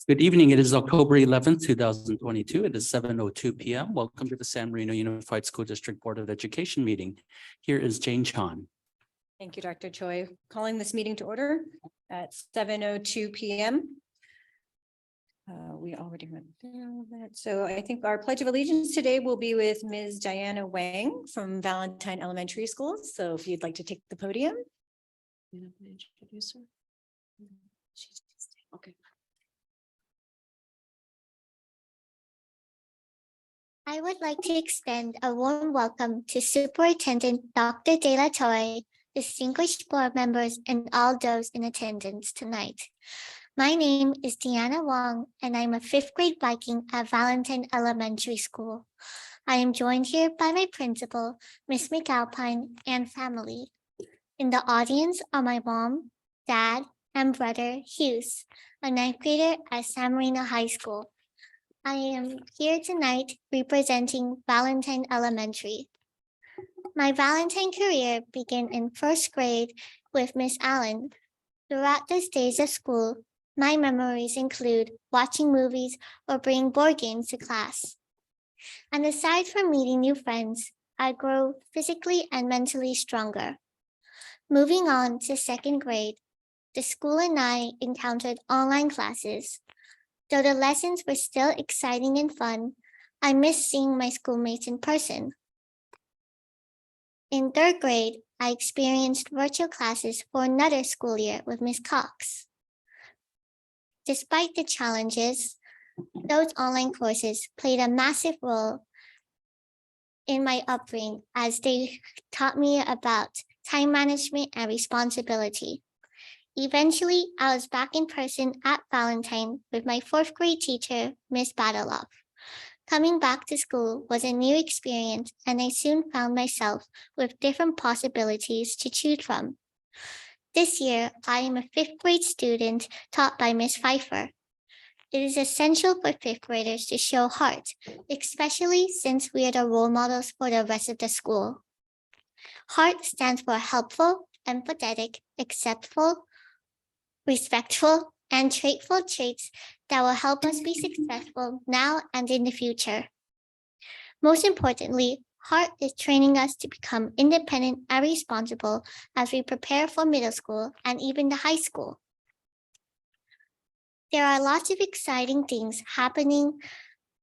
Good evening. It is October 11th, 2022. It is 7:02 p.m. Welcome to the San Marino Unified School District Board of Education meeting. Here is Jane Chan. Thank you, Dr. Choi. Calling this meeting to order at 7:02 p.m. We already went through that. So I think our Pledge of Allegiance today will be with Ms. Diana Wang from Valentine Elementary School. So if you'd like to take the podium. Okay. I would like to extend a warm welcome to Superintendent Dr. De La Torre, distinguished board members, and all those in attendance tonight. My name is Deanna Wong, and I'm a fifth grade Viking at Valentine Elementary School. I am joined here by my principal, Miss McAlpine, and family. In the audience are my mom, dad, and brother, Hughes, a ninth grader at San Marino High School. I am here tonight representing Valentine Elementary. My Valentine career began in first grade with Miss Allen. Throughout the days of school, my memories include watching movies or bringing board games to class. And aside from meeting new friends, I grew physically and mentally stronger. Moving on to second grade, the school and I encountered online classes. Though the lessons were still exciting and fun, I missed seeing my schoolmates in person. In third grade, I experienced virtual classes for another school year with Ms. Cox. Despite the challenges, those online courses played a massive role in my upbringing as they taught me about time management and responsibility. Eventually, I was back in person at Valentine with my fourth grade teacher, Miss Badaloff. Coming back to school was a new experience, and I soon found myself with different possibilities to choose from. This year, I am a fifth grade student taught by Miss Pfeiffer. It is essential for fifth graders to show heart, especially since we are the role models for the rest of the school. Heart stands for helpful, empathetic, acceptful, respectful, and traitful traits that will help us be successful now and in the future. Most importantly, Heart is training us to become independent and responsible as we prepare for middle school and even the high school. There are lots of exciting things happening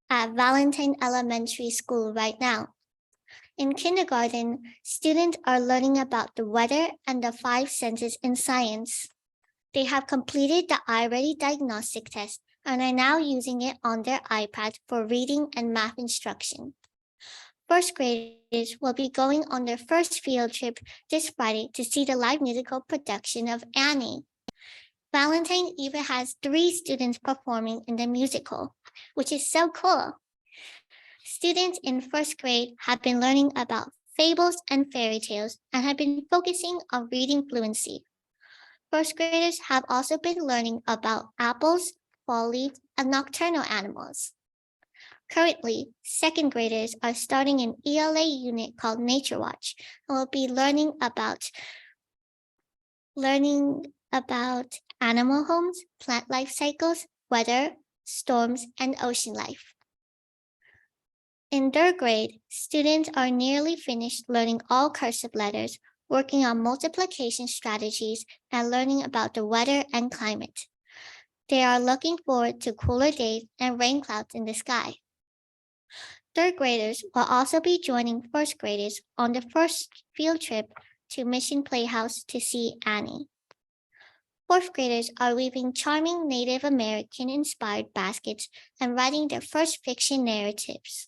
at Valentine Elementary School right now. In kindergarten, students are learning about the weather and the 5 senses in science. They have completed the iReady diagnostic test and are now using it on their iPad for reading and math instruction. First graders will be going on their first field trip this Friday to see the live musical production of Annie. Valentine even has 3 students performing in the musical, which is so cool. Students in first grade have been learning about fables and fairy tales and have been focusing on reading fluency. First graders have also been learning about apples, fall leaves, and nocturnal animals. Currently, second graders are starting an ELA unit called Nature Watch and will be learning about animal homes, plant life cycles, weather, storms, and ocean life. In third grade, students are nearly finished learning all cursive letters, working on multiplication strategies, and learning about the weather and climate. They are looking forward to cooler days and rain clouds in the sky. Third graders will also be joining first graders on the first field trip to Mission Playhouse to see Annie. Fourth graders are weaving charming Native American-inspired baskets and writing their first fiction narratives.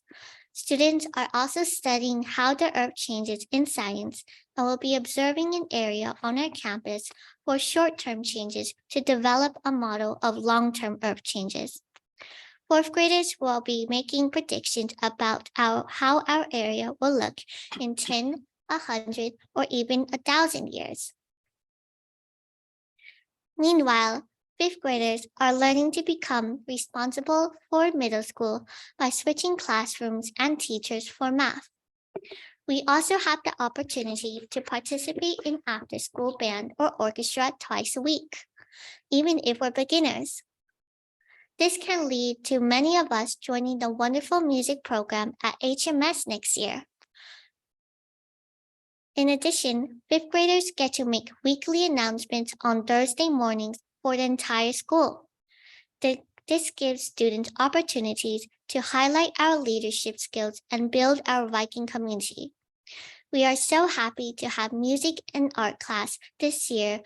Students are also studying how the earth changes in science and will be observing an area on our campus for short-term changes to develop a model of long-term earth changes. Fourth graders will be making predictions about how our area will look in 10, 100, or even 1,000 years. Meanwhile, fifth graders are learning to become responsible for middle school by switching classrooms and teachers for math. We also have the opportunity to participate in after-school band or orchestra twice a week, even if we're beginners. This can lead to many of us joining the wonderful music program at HMS next year. In addition, fifth graders get to make weekly announcements on Thursday mornings for the entire school. This gives students opportunities to highlight our leadership skills and build our Viking community. We are so happy to have music and art class this year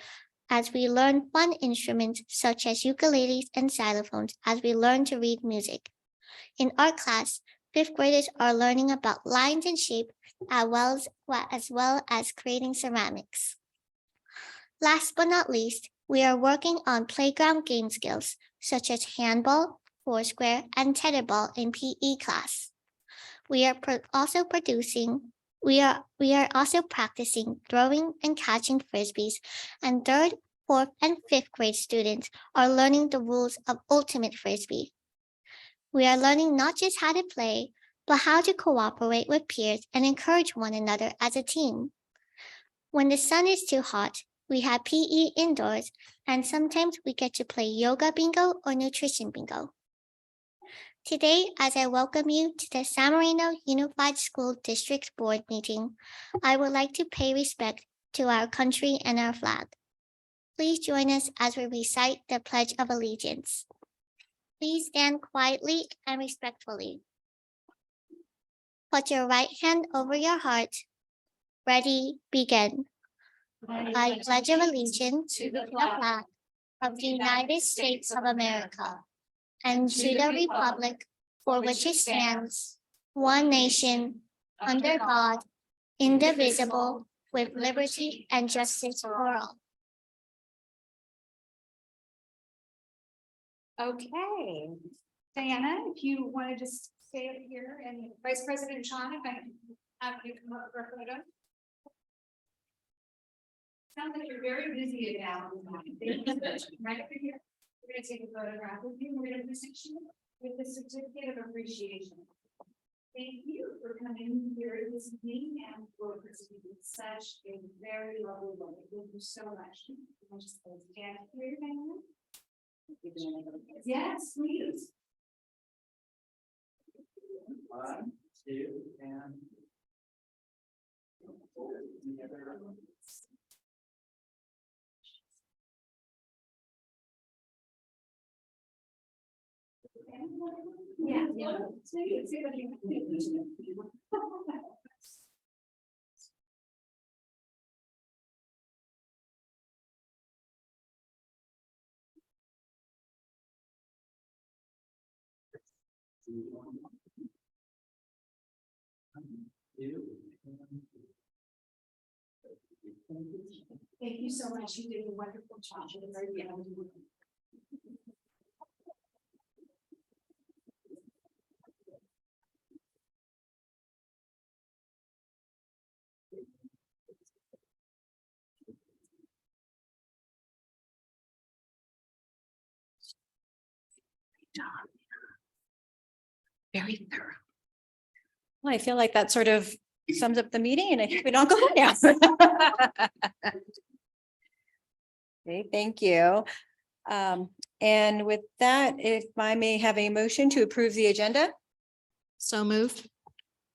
as we learn fun instruments such as ukuleles and xylophones as we learn to read music. In art class, fifth graders are learning about lines and shape as well as creating ceramics. Last but not least, we are working on playground game skills such as handball, foursquare, and tetherball in PE class. We are also practicing throwing and catching frisbees, and third, fourth, and fifth grade students are learning the rules of ultimate frisbee. We are learning not just how to play, but how to cooperate with peers and encourage one another as a team. When the sun is too hot, we have PE indoors, and sometimes we get to play yoga bingo or nutrition bingo. Today, as I welcome you to the San Marino Unified School District Board meeting, I would like to pay respect to our country and our flag. Please join us as we recite the Pledge of Allegiance. Please stand quietly and respectfully. Put your right hand over your heart. Ready, begin. I pledge allegiance to the flag of the United States of America and to the republic for which it stands, one nation, under God, indivisible, with liberty and justice for all. Okay, Diana, if you want to just stay over here, and Vice President Sean, if I can have you come up for a photo. Sounds like you're very busy now. Right over here. We're gonna take a photograph with you. We're gonna present you with the certificate of appreciation. Thank you for coming here this evening and for participating in such a very lovely way. Thank you so much. I just stand here, Diana. Yes, please. 1, 2, and. Yeah, yeah. So you can see what you can do. Thank you so much. You did a wonderful job. You're very good. Very thorough. Well, I feel like that sort of sums up the meeting, and I think we don't go home now. Okay, thank you. And with that, if I may have a motion to approve the agenda. So moved.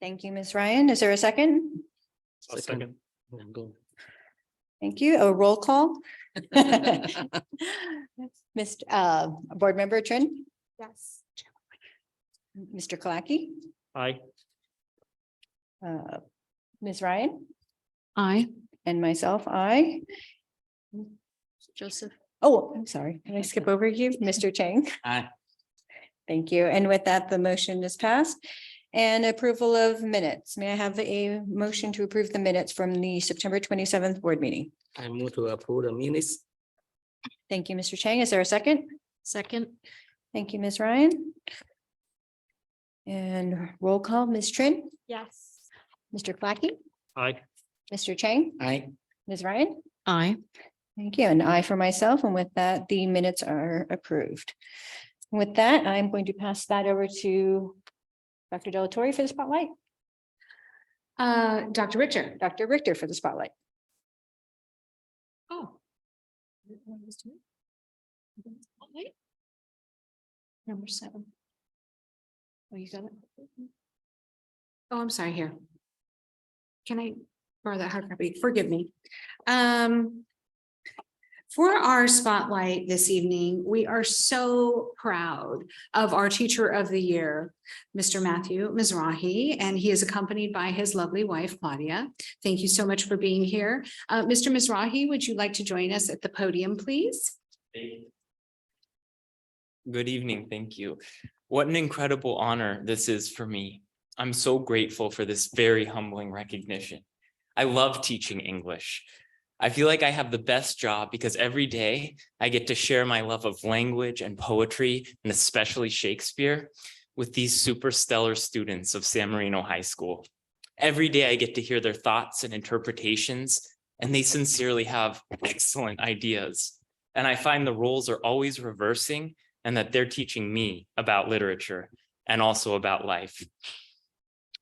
Thank you, Ms. Ryan. Is there a second? Second. Thank you. A roll call. Mr. Board Member Trin, Yes. Mr. Kalaki, Aye. Ms. Ryan, Aye. and myself, I. Joseph. Oh, I'm sorry. Can I skip over you, Mr. Chang? Aye. Thank you. And with that, the motion is passed. And approval of minutes. May I have a motion to approve the minutes from the September 27th board meeting? I move to approve the minutes. Thank you, Mr. Chang. Is there a second? Second. Thank you, Ms. Ryan. And roll call, Ms. Trin, Yes. Mr. Clacky, Aye. Mr. Chang, Aye. Ms. Ryan. Aye. Thank you. And I for myself. And with that, the minutes are approved. With that, I'm going to pass that over to Dr. Delatorre for the spotlight. Dr. Richard. Dr. Richter for the spotlight. Oh. Number 7. Oh, you got it? Oh, I'm sorry, here. Can I borrow that hard copy? Forgive me. For our spotlight this evening, we are so proud of our Teacher of the Year, Mr. Matthew Mizrahi, and he is accompanied by his lovely wife, Claudia. Thank you so much for being here. Mr. Mizrahi, would you like to join us at the podium, please? Good evening, thank you. What an incredible honor this is for me. I'm so grateful for this very humbling recognition. I love teaching English. I feel like I have the best job because every day I get to share my love of language and poetry, and especially Shakespeare, with these super stellar students of San Marino High School. Every day I get to hear their thoughts and interpretations, and they sincerely have excellent ideas. And I find the roles are always reversing, and that they're teaching me about literature and also about life.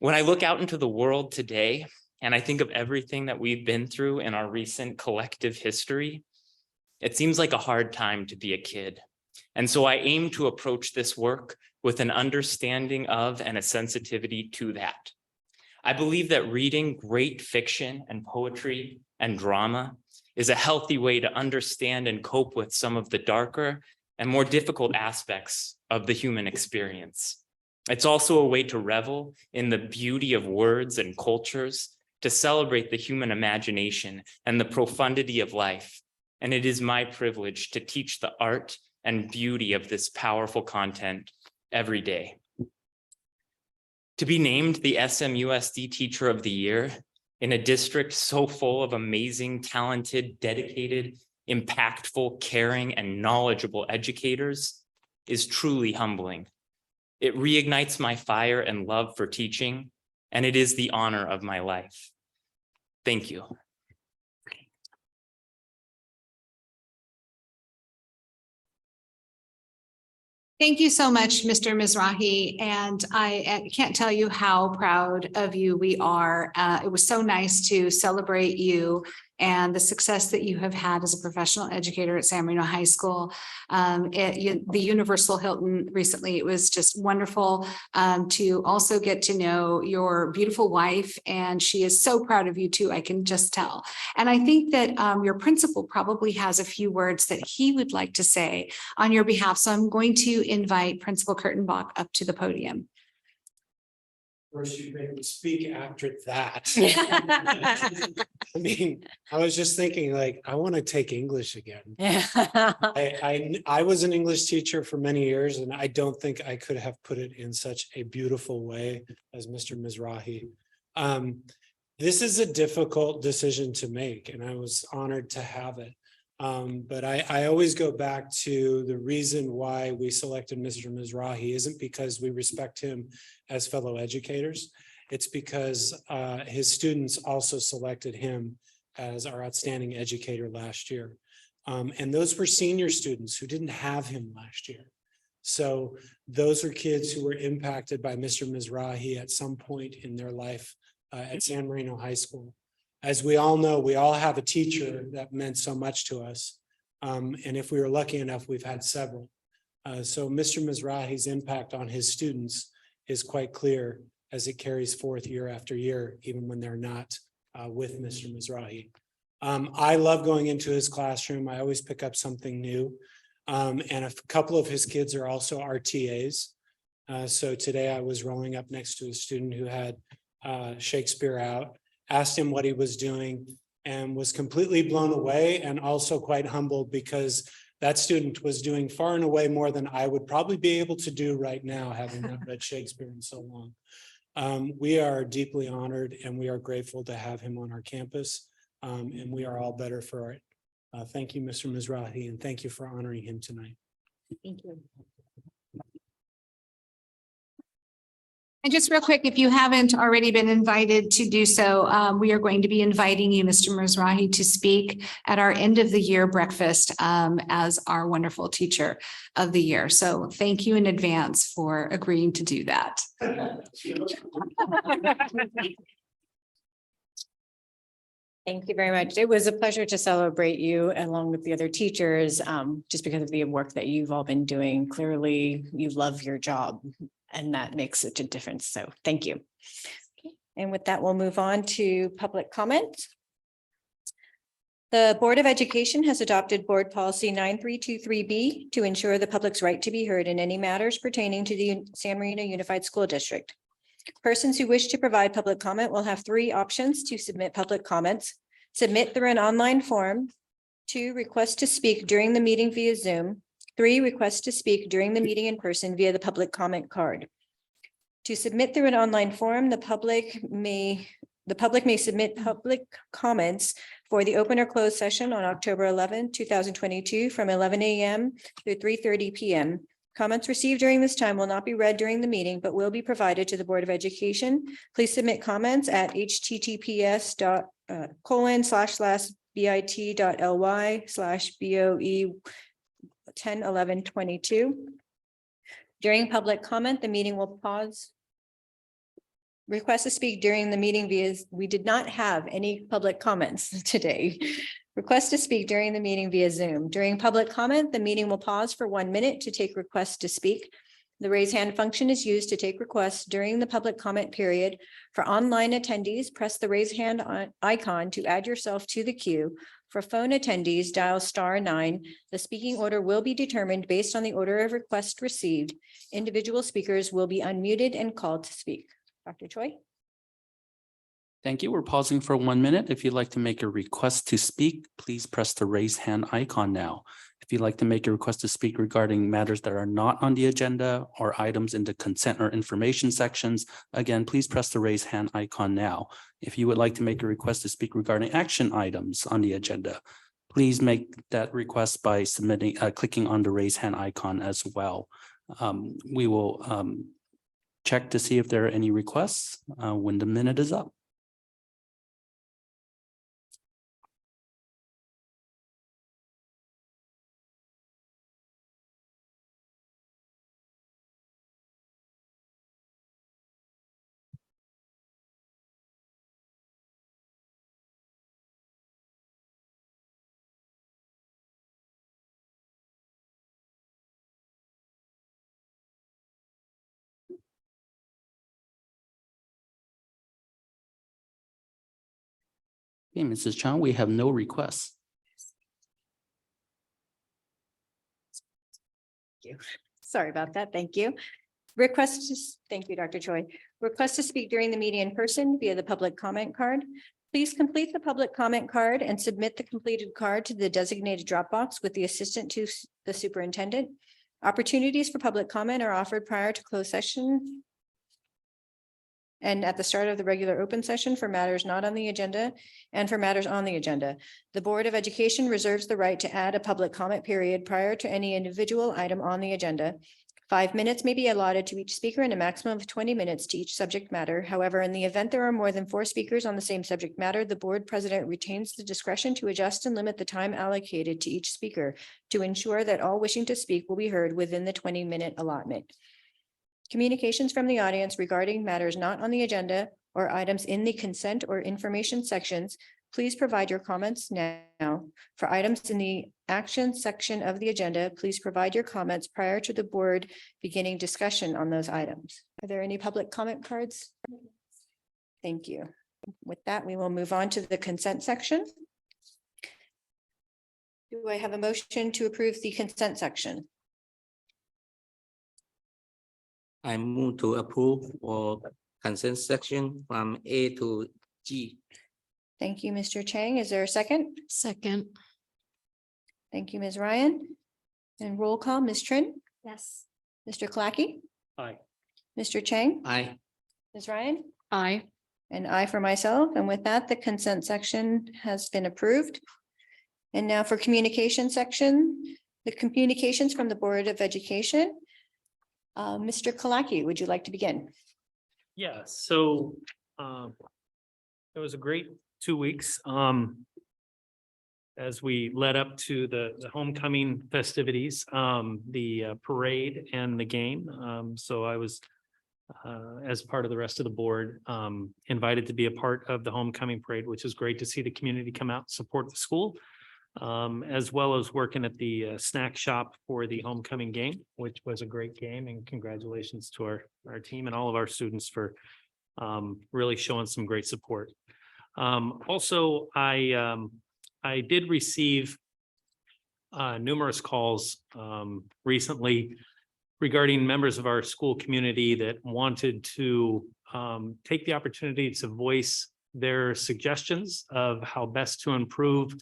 When I look out into the world today, and I think of everything that we've been through in our recent collective history, it seems like a hard time to be a kid. And so I aim to approach this work with an understanding of and a sensitivity to that. I believe that reading great fiction and poetry and drama is a healthy way to understand and cope with some of the darker and more difficult aspects of the human experience. It's also a way to revel in the beauty of words and cultures, to celebrate the human imagination and the profundity of life. And it is my privilege to teach the art and beauty of this powerful content every day. To be named the SMUSD Teacher of the Year in a district so full of amazing, talented, dedicated, impactful, caring, and knowledgeable educators is truly humbling. It reignites my fire and love for teaching, and it is the honor of my life. Thank you. Thank you so much, Mr. Mizrahi, and I can't tell you how proud of you we are. It was so nice to celebrate you and the success that you have had as a professional educator at San Marino High School. The Universal Hilton recently, it was just wonderful to also get to know your beautiful wife, and she is so proud of you too, I can just tell. And I think that your principal probably has a few words that he would like to say on your behalf. So I'm going to invite Principal Kurtenbach up to the podium. First, you made me speak after that. I mean, I was just thinking, like, I want to take English again. I was an English teacher for many years, and I don't think I could have put it in such a beautiful way as Mr. Mizrahi. This is a difficult decision to make, and I was honored to have it. But I always go back to the reason why we selected Mr. Mizrahi isn't because we respect him as fellow educators. It's because his students also selected him as our outstanding educator last year. And those were senior students who didn't have him last year. So those are kids who were impacted by Mr. Mizrahi at some point in their life at San Marino High School. As we all know, we all have a teacher that meant so much to us. And if we were lucky enough, we've had several. So Mr. Mizrahi's impact on his students is quite clear as it carries forth year after year, even when they're not with Mr. Mizrahi. I love going into his classroom. I always pick up something new. And a couple of his kids are also RTAs. So today I was rolling up next to a student who had Shakespeare out, asked him what he was doing, and was completely blown away and also quite humbled because that student was doing far and away more than I would probably be able to do right now, having not read Shakespeare in so long. We are deeply honored and we are grateful to have him on our campus, and we are all better for it. Thank you, Mr. Mizrahi, and thank you for honoring him tonight. Thank you. And just real quick, if you haven't already been invited to do so, we are going to be inviting you, Mr. Mizrahi, to speak at our end of the year breakfast as our wonderful Teacher of the Year. So thank you in advance for agreeing to do that. Thank you very much. It was a pleasure to celebrate you along with the other teachers, just because of the work that you've all been doing. Clearly, you love your job and that makes such a difference. So thank you. Okay. And with that, we'll move on to public comment. The Board of Education has adopted Board Policy 9323B to ensure the public's right to be heard in any matters pertaining to the San Marino Unified School District. Persons who wish to provide public comment will have 3 options to submit public comments. Submit through an online form. 2, request to speak during the meeting via Zoom. 3, request to speak during the meeting in person via the public comment card. To submit through an online form, the public may submit public comments for the open or closed session on October 11, 2022 from 11 a.m. through 3:30 p.m. Comments received during this time will not be read during the meeting, but will be provided to the Board of Education. Please submit comments at https://bit.ly/BOE101122. During public comment, the meeting will pause. Request to speak during the meeting we did not have any public comments today. Request to speak during the meeting via Zoom. During public comment, the meeting will pause for 1 minute to take requests to speak. The raise hand function is used to take requests during the public comment period. For online attendees, press the raise hand icon to add yourself to the queue. For phone attendees, dial *9. The speaking order will be determined based on the order of request received. Individual speakers will be unmuted and called to speak. Dr. Choi. Thank you. We're pausing for 1 minute. If you'd like to make a request to speak, please press the raise hand icon now. If you'd like to make a request to speak regarding matters that are not on the agenda or items in the consent or information sections, again, please press the raise hand icon now. If you would like to make a request to speak regarding action items on the agenda, please make that request by clicking on the raise hand icon as well. We will check to see if there are any requests when the minute is up. Okay, Mrs. Chan, we have no requests. Sorry about that. Thank you. Thank you, Dr. Choi. Request to speak during the meeting in person via the public comment card. Please complete the public comment card and submit the completed card to the designated drop box with the assistant to the superintendent. Opportunities for public comment are offered prior to closed session and at the start of the regular open session for matters not on the agenda and for matters on the agenda. The Board of Education reserves the right to add a public comment period prior to any individual item on the agenda. 5 minutes may be allotted to each speaker and a maximum of 20 minutes to each subject matter. However, in the event there are more than 4 speakers on the same subject matter, the board president retains the discretion to adjust and limit the time allocated to each speaker to ensure that all wishing to speak will be heard within the 20-minute allotment. Communications from the audience regarding matters not on the agenda or items in the consent or information sections, please provide your comments now. For items in the action section of the agenda, please provide your comments prior to the board beginning discussion on those items. Are there any public comment cards? Thank you. With that, we will move on to the consent section. Do I have a motion to approve the consent section? I move to approve all consent section from A to G. Thank you, Mr. Chang. Is there a second? Second. Thank you, Ms. Ryan. And roll call, Ms. Trin, Yes. Mr. Clackey, Aye. Mr. Chang, Aye. Ms. Ryan, Aye. and I for myself. And with that, the consent section has been approved. And now for communication section, the communications from the Board of Education. Mr. Kalaki, would you like to begin? Yeah, so it was a great 2 weeks. As we led up to the homecoming festivities, the parade and the game. So I was as part of the rest of the board, invited to be a part of the homecoming parade, which is great to see the community come out and support the school. As well as working at the snack shop for the homecoming game, which was a great game, and congratulations to our team and all of our students for really showing some great support. Also, I did receive numerous calls recently regarding members of our school community that wanted to take the opportunity to voice their suggestions of how best to improve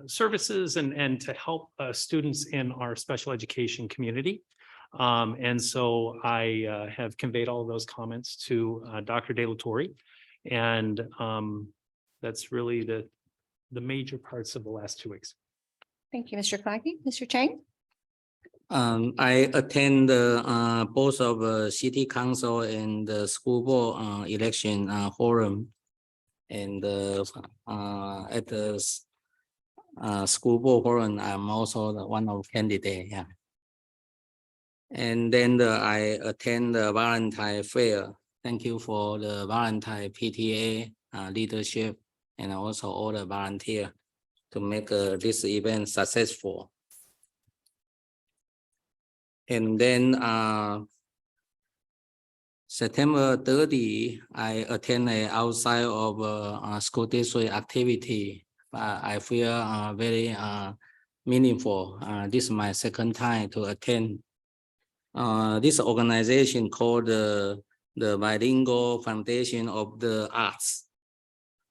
services and to help students in our special education community. And so I have conveyed all of those comments to Dr. De La Torre. And that's really the major parts of the last 2 weeks. Thank you, Mr. Clarke. Mr. Chang? I attend both of city council and the school board election forum. And at the school board forum, I'm also one of candidate. Yeah. And then I attend the Valentine Fair. Thank you for the Valentine PTA leadership and also all the volunteer to make this event successful. And then September 30, I attend a outside of school district activity. I feel very meaningful. This is my second time to attend. This organization called the Bilingual Foundation of the Arts.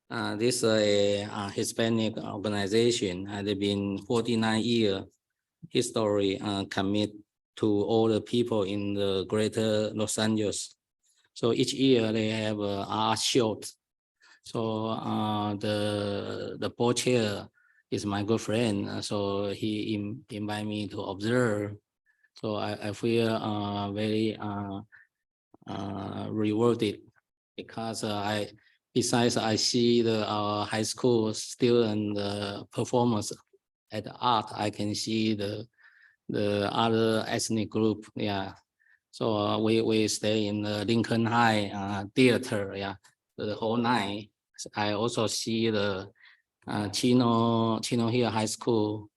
This is a Hispanic organization. They've been 49 years history commit to all the people in the greater Los Angeles. So each year they have art shows. So the board chair is my good friend. So he invited me to observe. So I feel very rewarded because besides I see our high school student performance at art, I can see the other ethnic group. Yeah. So we stay in the Lincoln High theater, yeah, the whole night. I also see the Chino Hill High School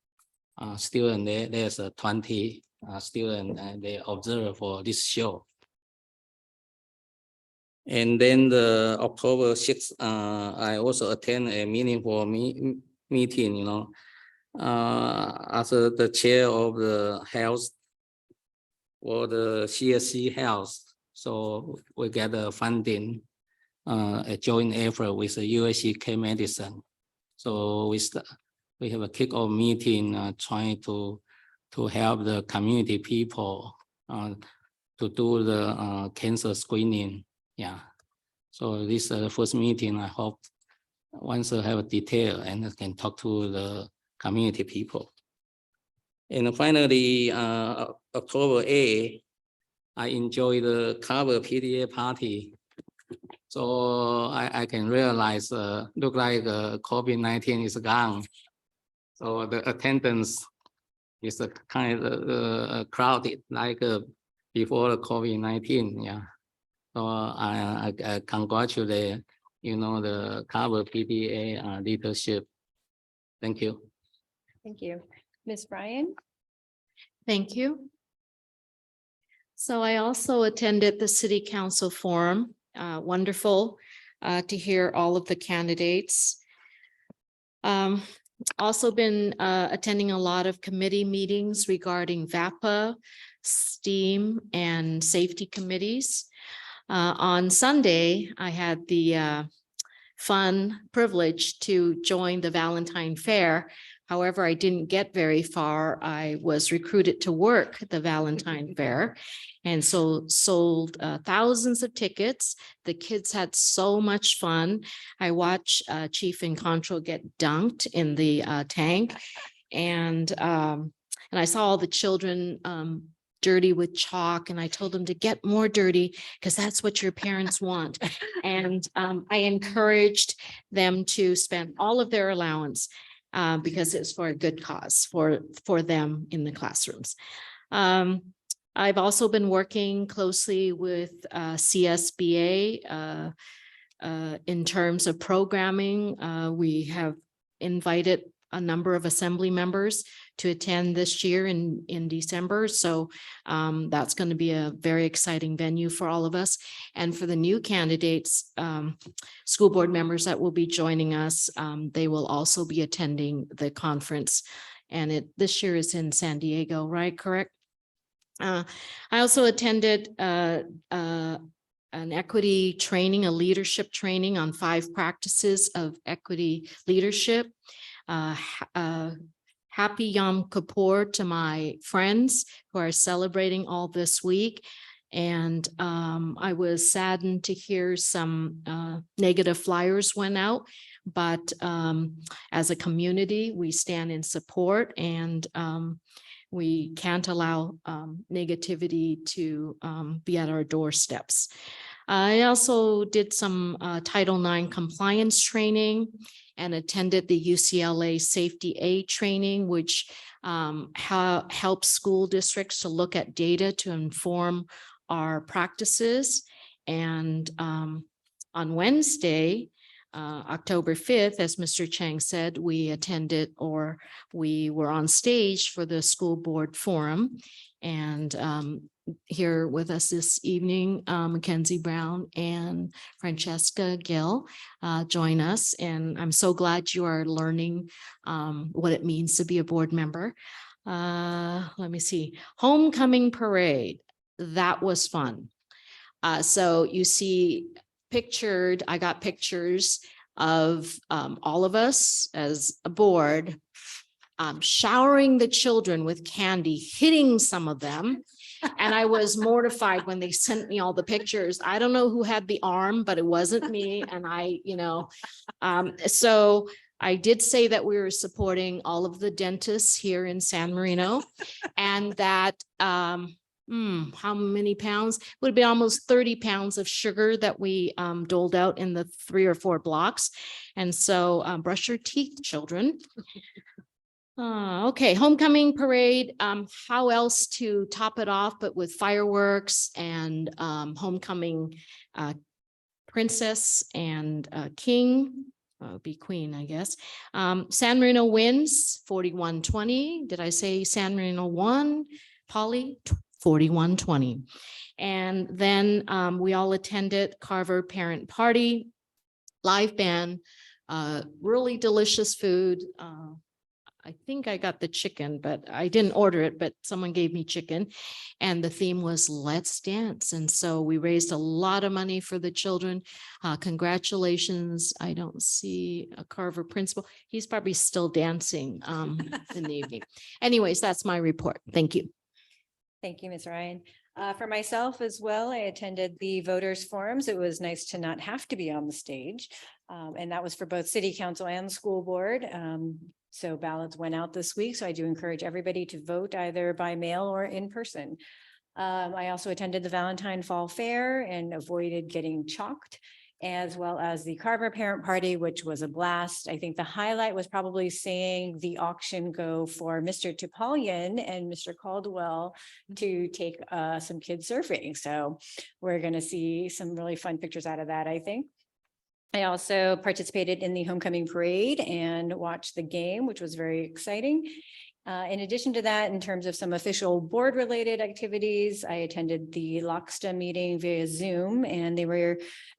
student. There's 20 students, and they observe for this show. And then the October 6th, I also attend a meaningful meeting. You know, as the chair of the health. For the CSC Health, so we get the funding, a joint effort with the USCK Medicine. So we have a kickoff meeting trying to help the community people to do the cancer screening. Yeah. So this is the first meeting. I hope once I have a detail and I can talk to the community people. And finally, October 8, I enjoy the cover PTA party. So I can realize, look like COVID-19 is gone. So the attendance is kind of crowded like before the COVID-19. Yeah. So I congratulate, the cover PTA leadership. Thank you. Thank you. Ms. Bryan? Thank you. So I also attended the City Council Forum. Wonderful to hear all of the candidates. Also been attending a lot of committee meetings regarding VAPA, STEAM, and safety committees. On Sunday, I had the fun privilege to join the Valentine Fair. However, I didn't get very far. I was recruited to work the Valentine Fair and so sold thousands of tickets. The kids had so much fun. I watched Chief Encontro get dunked in the tank, and I saw all the children dirty with chalk, and I told them to get more dirty because that's what your parents want. And I encouraged them to spend all of their allowance because it's for a good cause for them in the classrooms. I've also been working closely with CSBA in terms of programming. We have invited a number of assembly members to attend this year in December. So that's going to be a very exciting venue for all of us. And for the new candidates, school board members that will be joining us, they will also be attending the conference. And this year is in San Diego, right? Correct? I also attended an equity training, a leadership training on 5 practices of equity leadership. Happy Yom Kippur to my friends who are celebrating all this week. And I was saddened to hear some negative flyers went out, but as a community, we stand in support, and we can't allow negativity to be at our doorsteps. I also did some Title IX compliance training and attended the UCLA Safety A training, which helps school districts to look at data to inform our practices. And on Wednesday, October 5th, as Mr. Chang said, we attended, or we were on stage for the school board forum. And here with us this evening, Mackenzie Brown and Francesca Gill join us. And I'm so glad you are learning what it means to be a board member. Let me see. Homecoming parade. That was fun. So you see pictured, I got pictures of all of us as a board showering the children with candy, hitting some of them. And I was mortified when they sent me all the pictures. I don't know who had the arm, but it wasn't me. And so I did say that we were supporting all of the dentists here in San Marino, and that how many pounds? Would be almost 30 pounds of sugar that we doled out in the 3 or 4 blocks. And so brush your teeth, children. Okay, homecoming parade. How else to top it off but with fireworks and homecoming princess and king. Be queen, I guess. San Marino wins 41-20. Did I say San Marino won? Polly? 41-20. And then we all attended Carver Parent Party, live band, really delicious food. I think I got the chicken, but I didn't order it, but someone gave me chicken. And the theme was Let's Dance. And so we raised a lot of money for the children. Congratulations. I don't see a Carver principal. He's probably still dancing in the evening. Anyways, that's my report. Thank you. Thank you, Ms. Ryan. For myself as well, I attended the voters forums. It was nice to not have to be on the stage. And that was for both city council and school board. So ballots went out this week. So I do encourage everybody to vote either by mail or in person. I also attended the Valentine Fall Fair and avoided getting chalked, as well as the Carver Parent Party, which was a blast. I think the highlight was probably seeing the auction go for Mr. Topalian and Mr. Caldwell to take some kids surfing. So we're going to see some really fun pictures out of that, I think. I also participated in the homecoming parade and watched the game, which was very exciting. In addition to that, in terms of some official board related activities, I attended the LOXTA meeting via Zoom, and it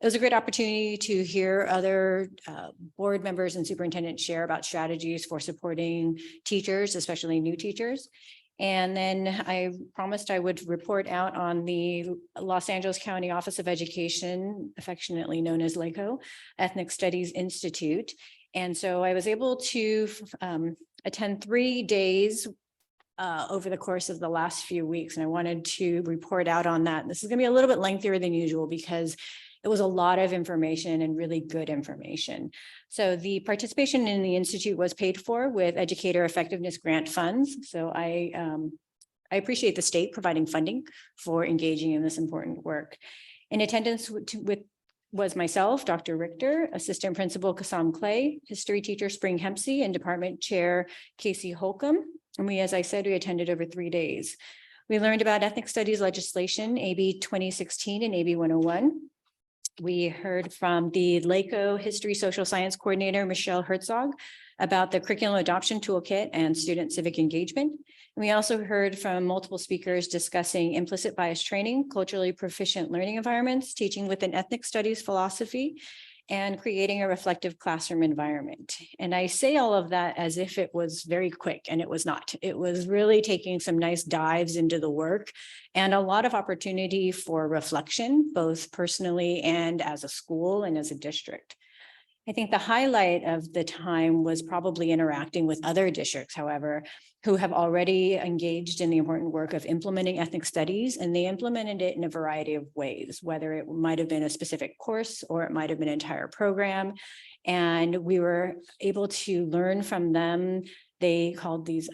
was a great opportunity to hear other board members and superintendents share about strategies for supporting teachers, especially new teachers. And then I promised I would report out on the Los Angeles County Office of Education, affectionately known as LACO, Ethnic Studies Institute. And so I was able to attend 3 days over the course of the last few weeks. And I wanted to report out on that. This is going to be a little bit lengthier than usual because it was a lot of information and really good information. So the participation in the Institute was paid for with Educator Effectiveness Grant funds. So I appreciate the state providing funding for engaging in this important work. In attendance was myself, Dr. Richter, Assistant Principal Kassam Clay, History Teacher Spring Hempsey, and Department Chair Casey Holcomb. And as I said, we attended over 3 days. We learned about ethnic studies legislation, AB 2016 and AB 101. We heard from the LACO History Social Science Coordinator, Michelle Herzog, about the curriculum adoption toolkit and student civic engagement. And we also heard from multiple speakers discussing implicit bias training, culturally proficient learning environments, teaching within ethnic studies philosophy, and creating a reflective classroom environment. And I say all of that as if it was very quick, and it was not. It was really taking some nice dives into the work and a lot of opportunity for reflection, both personally and as a school and as a district. I think the highlight of the time was probably interacting with other districts, however, who have already engaged in the important work of implementing ethnic studies, and they implemented it in a variety of ways, whether it might have been a specific course or it might have been an entire program. And we were able to learn from them. They called these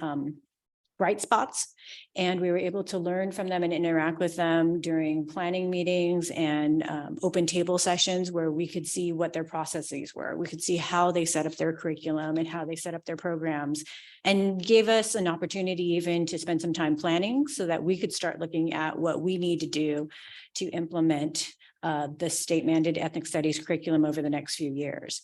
bright spots, and we were able to learn from them and interact with them during planning meetings and open table sessions where we could see what their processes were. We could see how they set up their curriculum and how they set up their programs, and gave us an opportunity even to spend some time planning so that we could start looking at what we need to do to implement the state mandated ethnic studies curriculum over the next few years.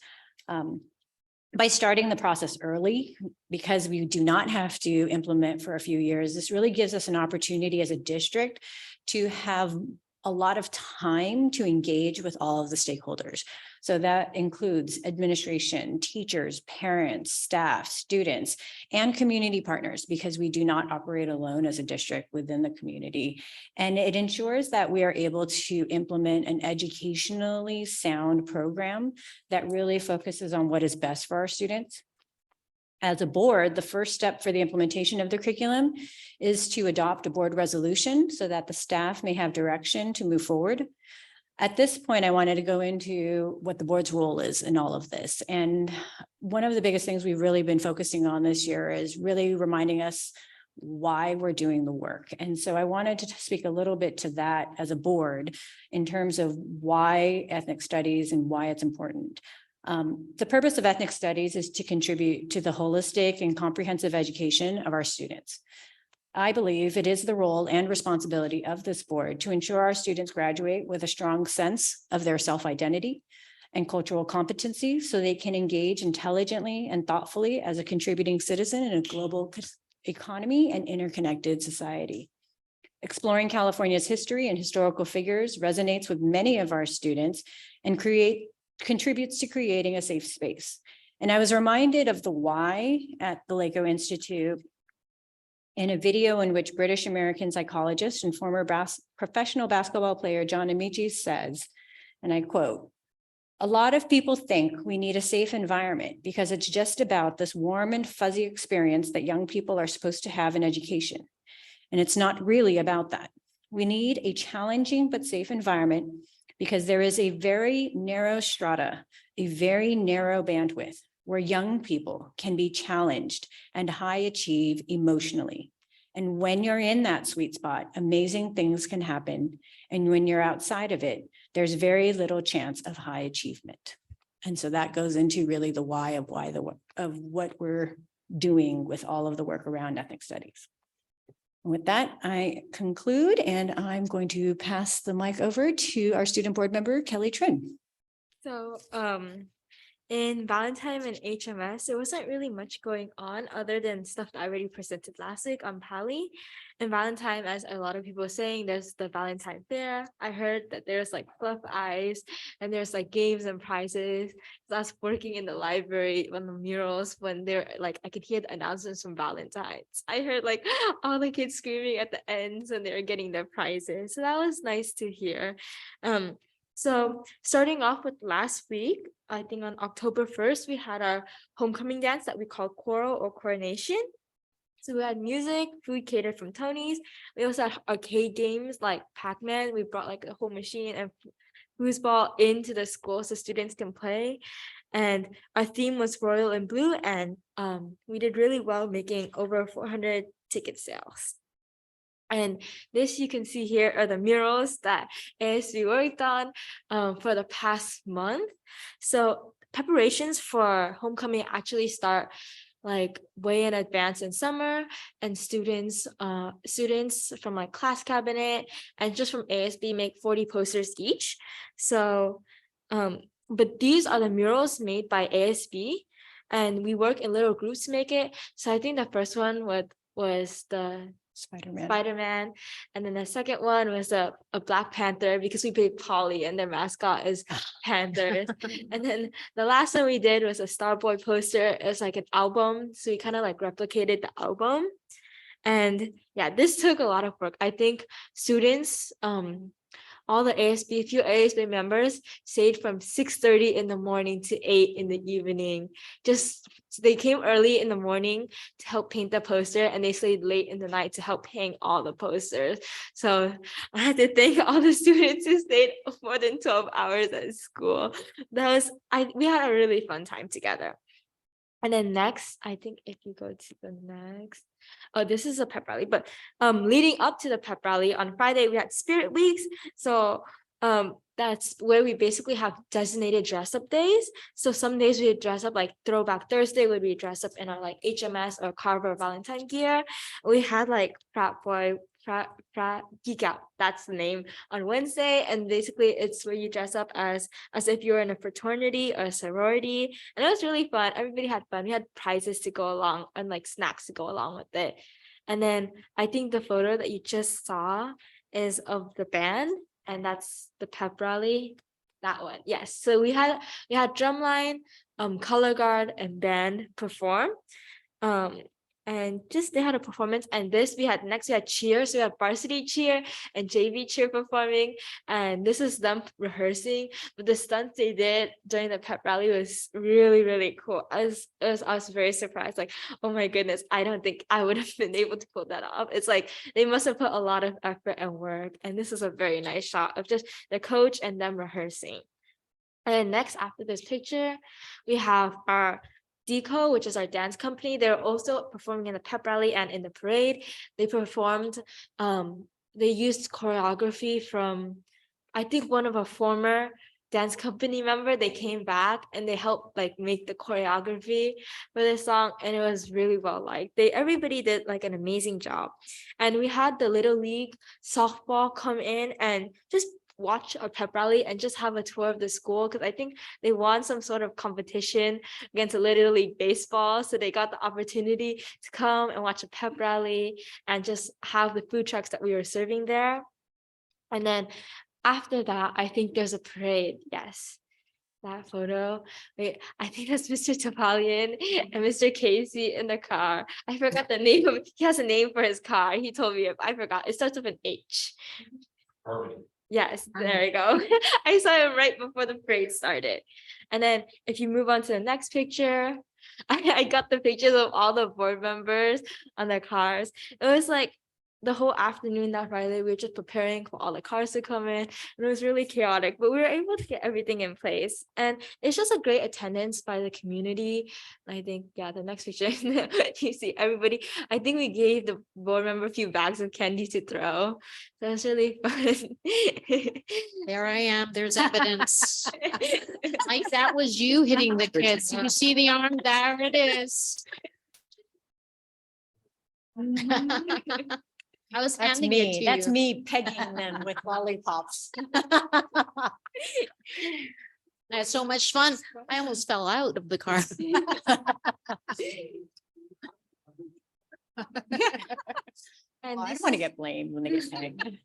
By starting the process early, because we do not have to implement for a few years, this really gives us an opportunity as a district to have a lot of time to engage with all of the stakeholders. So that includes administration, teachers, parents, staff, students, and community partners, because we do not operate alone as a district within the community. And it ensures that we are able to implement an educationally sound program that really focuses on what is best for our students. As a board, the first step for the implementation of the curriculum is to adopt a board resolution so that the staff may have direction to move forward. At this point, I wanted to go into what the board's role is in all of this. And one of the biggest things we've really been focusing on this year is really reminding us why we're doing the work. And so I wanted to speak a little bit to that as a board in terms of why ethnic studies and why it's important. The purpose of ethnic studies is to contribute to the holistic and comprehensive education of our students. I believe it is the role and responsibility of this board to ensure our students graduate with a strong sense of their self-identity and cultural competency so they can engage intelligently and thoughtfully as a contributing citizen in a global economy and interconnected society. Exploring California's history and historical figures resonates with many of our students and contributes to creating a safe space. And I was reminded of the why at the LACO Institute in a video in which British American psychologist and former professional basketball player John Amici says, and I quote, "A lot of people think we need a safe environment because it's just about this warm and fuzzy experience that young people are supposed to have in education. And it's not really about that. We need a challenging but safe environment because there is a very narrow strata, a very narrow bandwidth where young people can be challenged and high achieve emotionally. And when you're in that sweet spot, amazing things can happen. And when you're outside of it, there's very little chance of high achievement." And so that goes into really the why of what we're doing with all of the work around ethnic studies. With that, I conclude, and I'm going to pass the mic over to our student board member, Kelly Trin. So in Valentine and HMS, there wasn't really much going on other than stuff that I already presented last week on Pali. In Valentine, as a lot of people are saying, there's the Valentine Fair. I heard that there's like fluff eyes and there's like games and prizes. So I was working in the library on the murals when they're like, I could hear the announcements from Valentine's. I heard like all the kids screaming at the ends and they were getting their prizes. So that was nice to hear. So starting off with last week, I think on October 1st, we had our homecoming dance that we call choral or coronation. So we had music, food catered from Tony's. We also had arcade games like Pac-Man. We brought like a whole machine and foosball into the school so students can play. And our theme was royal and blue, and we did really well, making over 400 ticket sales. And this you can see here are the murals that ASB worked on for the past month. So preparations for homecoming actually start like way in advance in summer, and students from like class cabinet and just from ASB make 40 posters each. So but these are the murals made by ASB, and we work in little groups to make it. So I think the first one was the Spider-Man, and then the second one was a Black Panther, because we played Polly and their mascot is Panthers. And then the last one we did was a Starboy poster. It was like an album, so we kind of like replicated the album. And yeah, this took a lot of work. I think students, all the ASB, few ASB members stayed from 6:30 in the morning to 8 in the evening. Just they came early in the morning to help paint the poster, and they stayed late in the night to help hang all the posters. So I had to thank all the students who stayed more than 12 hours at school. We had a really fun time together. And then next, I think if you go to the next, oh, this is a pep rally, but leading up to the pep rally on Friday, we had Spirit Weeks. So that's where we basically have designated dress up days. So some days we dress up like Throwback Thursday, where we dress up in our like HMS or Carver Valentine gear. We had like frat geek out, that's the name, on Wednesday, and basically it's where you dress up as if you're in a fraternity or a sorority, and it was really fun. Everybody had fun. We had prizes to go along and like snacks to go along with it. And then I think the photo that you just saw is of the band, and that's the pep rally, that one. Yes, so we had drumline, color guard, and band perform. And just they had a performance, and we had cheer. So we had varsity cheer and JV cheer performing, and this is them rehearsing. But the stunts they did during the pep rally was really, really cool. I was very surprised, like, oh my goodness, I don't think I would have been able to pull that off. It's like they must have put a lot of effort and work, and this is a very nice shot of just the coach and them rehearsing. And then next, after this picture, we have our Deco, which is our dance company. They're also performing in the pep rally and in the parade. They performed, they used choreography from, I think, one of a former dance company member. They came back and they helped like make the choreography for this song, and it was really well liked. Everybody did like an amazing job. And we had the Little League softball come in and just watch a pep rally and just have a tour of the school, because I think they won some sort of competition against a Little League baseball, so they got the opportunity to come and watch a pep rally and just have the food trucks that we were serving there. And then after that, I think there's a parade. Yes, that photo. Wait, I think that's Mr. Topalian and Mr. Casey in the car. I forgot the name of, he has a name for his car. He told me, I forgot. It starts with an H. Perfect. Yes, there you go. I saw him right before the parade started. And then if you move on to the next picture, I got the pictures of all the board members on their cars. It was like the whole afternoon that Friday, we were just preparing for all the cars to come in, and it was really chaotic, but we were able to get everything in place. And it's just a great attendance by the community. I think, yeah, the next picture, you see everybody. I think we gave the board member a few bags of candy to throw. So it was really fun. There I am. There's evidence. Like that was you hitting the kids. You see the arm? There it is. I was That's handing it me. to That's you. me pegging them with lollipops. I had so much fun. I almost fell out of the car. And I this don't want to is- get blamed when they get pegged.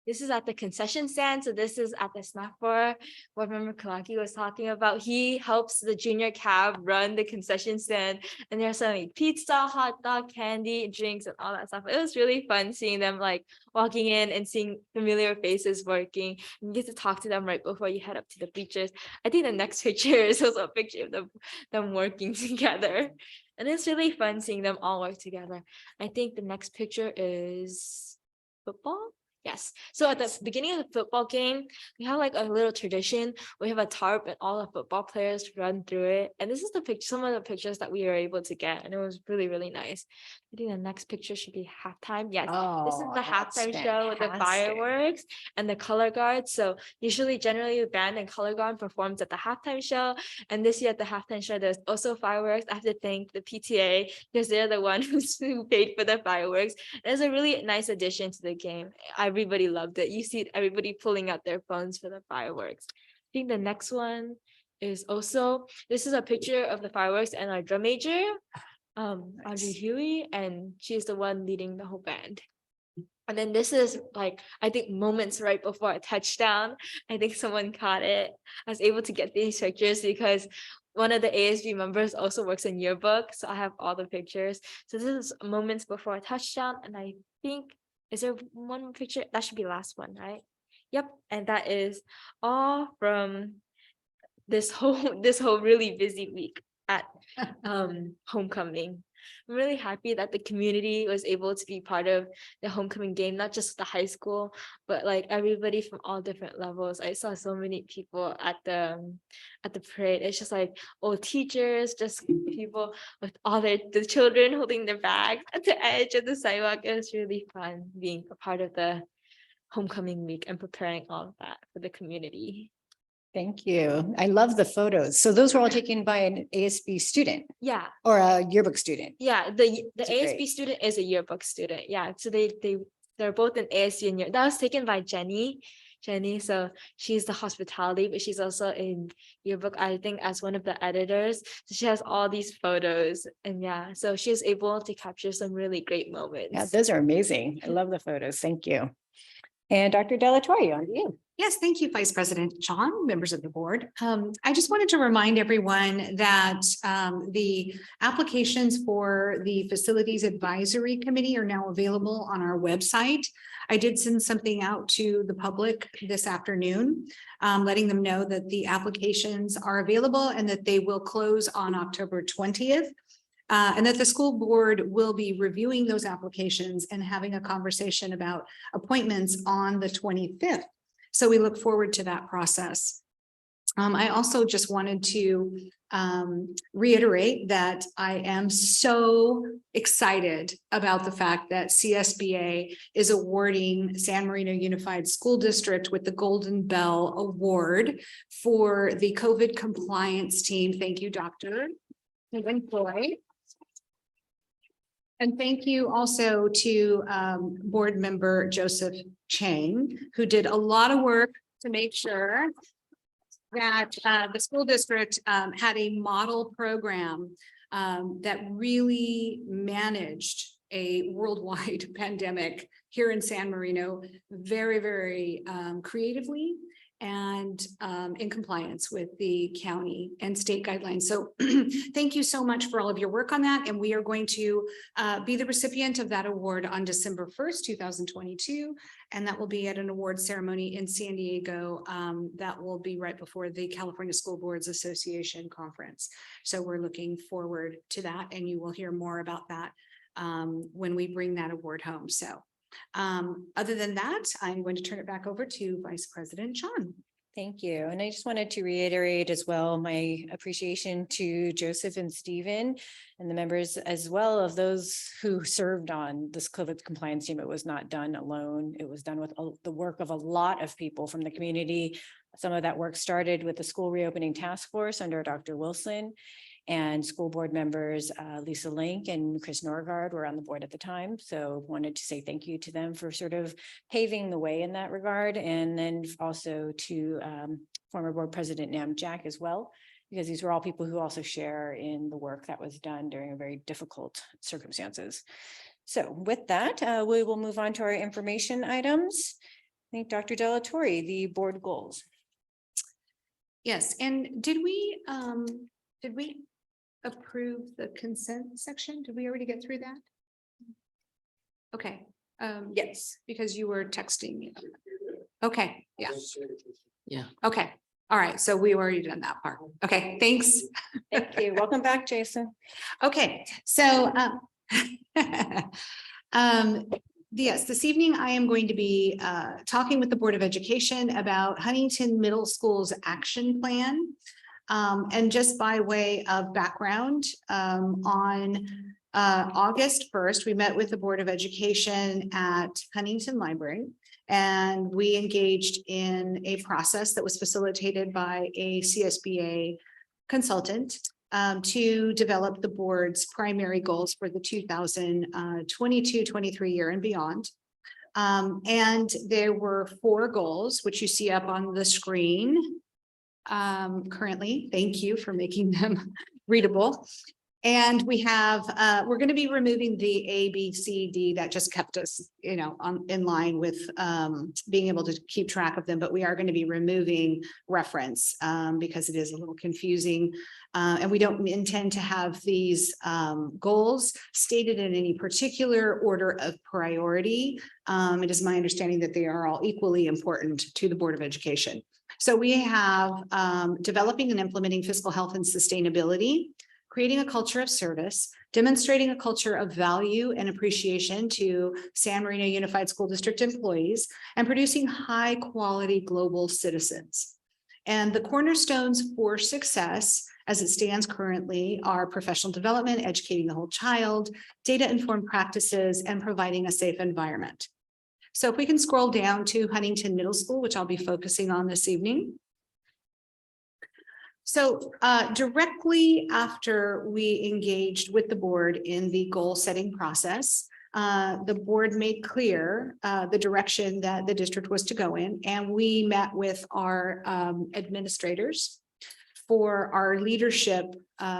This is at the concession stand. So this is at the snack bar. Board member Kalaki was talking about. He helps the junior cab run the concession stand, and they're selling pizza, hot dog, candy, drinks, and all that stuff. It was really fun seeing them like walking in and seeing familiar faces working. You get to talk to them right before you head up to the bleachers. I think the next picture is also a picture of them working together. And it's really fun seeing them all work together. I think the next picture is football. Yes. So at the beginning of the football game, we have like a little tradition. We have a tarp and all the football players run through it. And this is the picture, some of the pictures that we were able to get. And it was really, really nice. I think the next picture should be halftime. Yes. This is Oh, the that's halftime show with the fantastic. fireworks and the color guard. So usually generally the band and color guard performs at the halftime show. And this year at the halftime show, there's also fireworks. I have to thank the PTA because they're the one who paid for the fireworks. It's a really nice addition to the game. Everybody loved it. You see everybody pulling out their phones for the fireworks. I think the next one is also, this is a picture of the fireworks and our drum major, Audrey Huey, and she's the one leading the whole band. And then this is like, I think moments right before a touchdown. I think someone caught it. I was able to get these pictures because one of the ASB members also works in yearbook. So I have all the pictures. So this is moments before a touchdown. And I think, is there one more picture? That should be last one, right? Yep. And that is all from this whole really busy week at homecoming. I'm really happy that the community was able to be part of the homecoming game, not just the high school, but like everybody from all different levels. I saw so many people at the parade. It's just like old teachers, just people with all the children holding their bags at the edge of the sidewalk. It was really fun being a part of the homecoming week and preparing all of that for the community. Thank you. I love the photos. So those were all taken by an ASB student Yeah. or a yearbook student. Yeah, the That's ASB great. student is a yearbook student. Yeah, so they're both in ASB and year. That was taken by Jenny. So she's the hospitality, but she's also in yearbook, I think, as one of the editors. So she has all these photos, and yeah, so she was able to capture some really great moments. Yeah, those are amazing. I love the photos. Thank you. And Dr. Delatorre, on to you. Yes, thank you, Vice President John, members of the board. I just wanted to remind everyone that the applications for the Facilities Advisory Committee are now available on our website. I did send something out to the public this afternoon, letting them know that the applications are available and that they will close on October 20th. And that the school board will be reviewing those applications and having a conversation about appointments on the 25th. So we look forward to that process. I also just wanted to reiterate that I am so excited about the fact that CSBA is awarding San Marino Unified School District with the Golden Bell Award for the COVID compliance team. Thank you, Dr. Floyd. And thank you also to board member Joseph Chang, who did a lot of work to make sure that the school district had a model program that really managed a worldwide pandemic here in San Marino very, very creatively and in compliance with the county and state guidelines. So thank you so much for all of your work on that. And we are going to be the recipient of that award on December 1st, 2022. And that will be at an award ceremony in San Diego. That will be right before the California School Boards Association conference. So we're looking forward to that. And you will hear more about that when we bring that award home. So other than that, I'm going to turn it back over to Vice President John. Thank you. And I just wanted to reiterate as well my appreciation to Joseph and Stephen and the members as well of those who served on this COVID compliance team. It was not done alone. It was done with the work of a lot of people from the community. Some of that work started with the school reopening task force under Dr. Wilson. And school board members, Lisa Link and Chris Norgard were on the board at the time. So wanted to say thank you to them for sort of paving the way in that regard. And then also to former board president Nam Jack as well, because these were all people who also share in the work that was done during a very difficult circumstances. So with that, we will move on to our information items. I think Dr. Delatorre, the board goals. Yes, and did we approve the consent section? Did we already get through that? Okay, yes, because you were texting me. Okay, yeah. Yeah. Okay, all right, so we already done that part. Okay, thanks. Thank you. Welcome back, Jason. Okay, so Yes, this evening I am going to be talking with the Board of Education about Huntington Middle School's action plan. And just by way of background, on August 1st, we met with the Board of Education at Huntington Library. And we engaged in a process that was facilitated by a CSBA consultant to develop the board's primary goals for the 2022-23 year and beyond. And there were 4 goals, which you see up on the screen currently. Thank you for making them readable. And we have, we're going to be removing the A, B, C, D that just kept us, in line with being able to keep track of them. But we are going to be removing reference because it is a little confusing. And we don't intend to have these goals stated in any particular order of priority. It is my understanding that they are all equally important to the Board of Education. So we have developing and implementing fiscal health and sustainability, creating a culture of service, demonstrating a culture of value and appreciation to San Marino Unified School District employees, and producing high quality global citizens. And the cornerstones for success as it stands currently are professional development, educating the whole child, data-informed practices, and providing a safe environment. So if we can scroll down to Huntington Middle School, which I'll be focusing on this evening. So directly after we engaged with the board in the goal setting process, the board made clear the direction that the district was to go in, and we met with our administrators for our leadership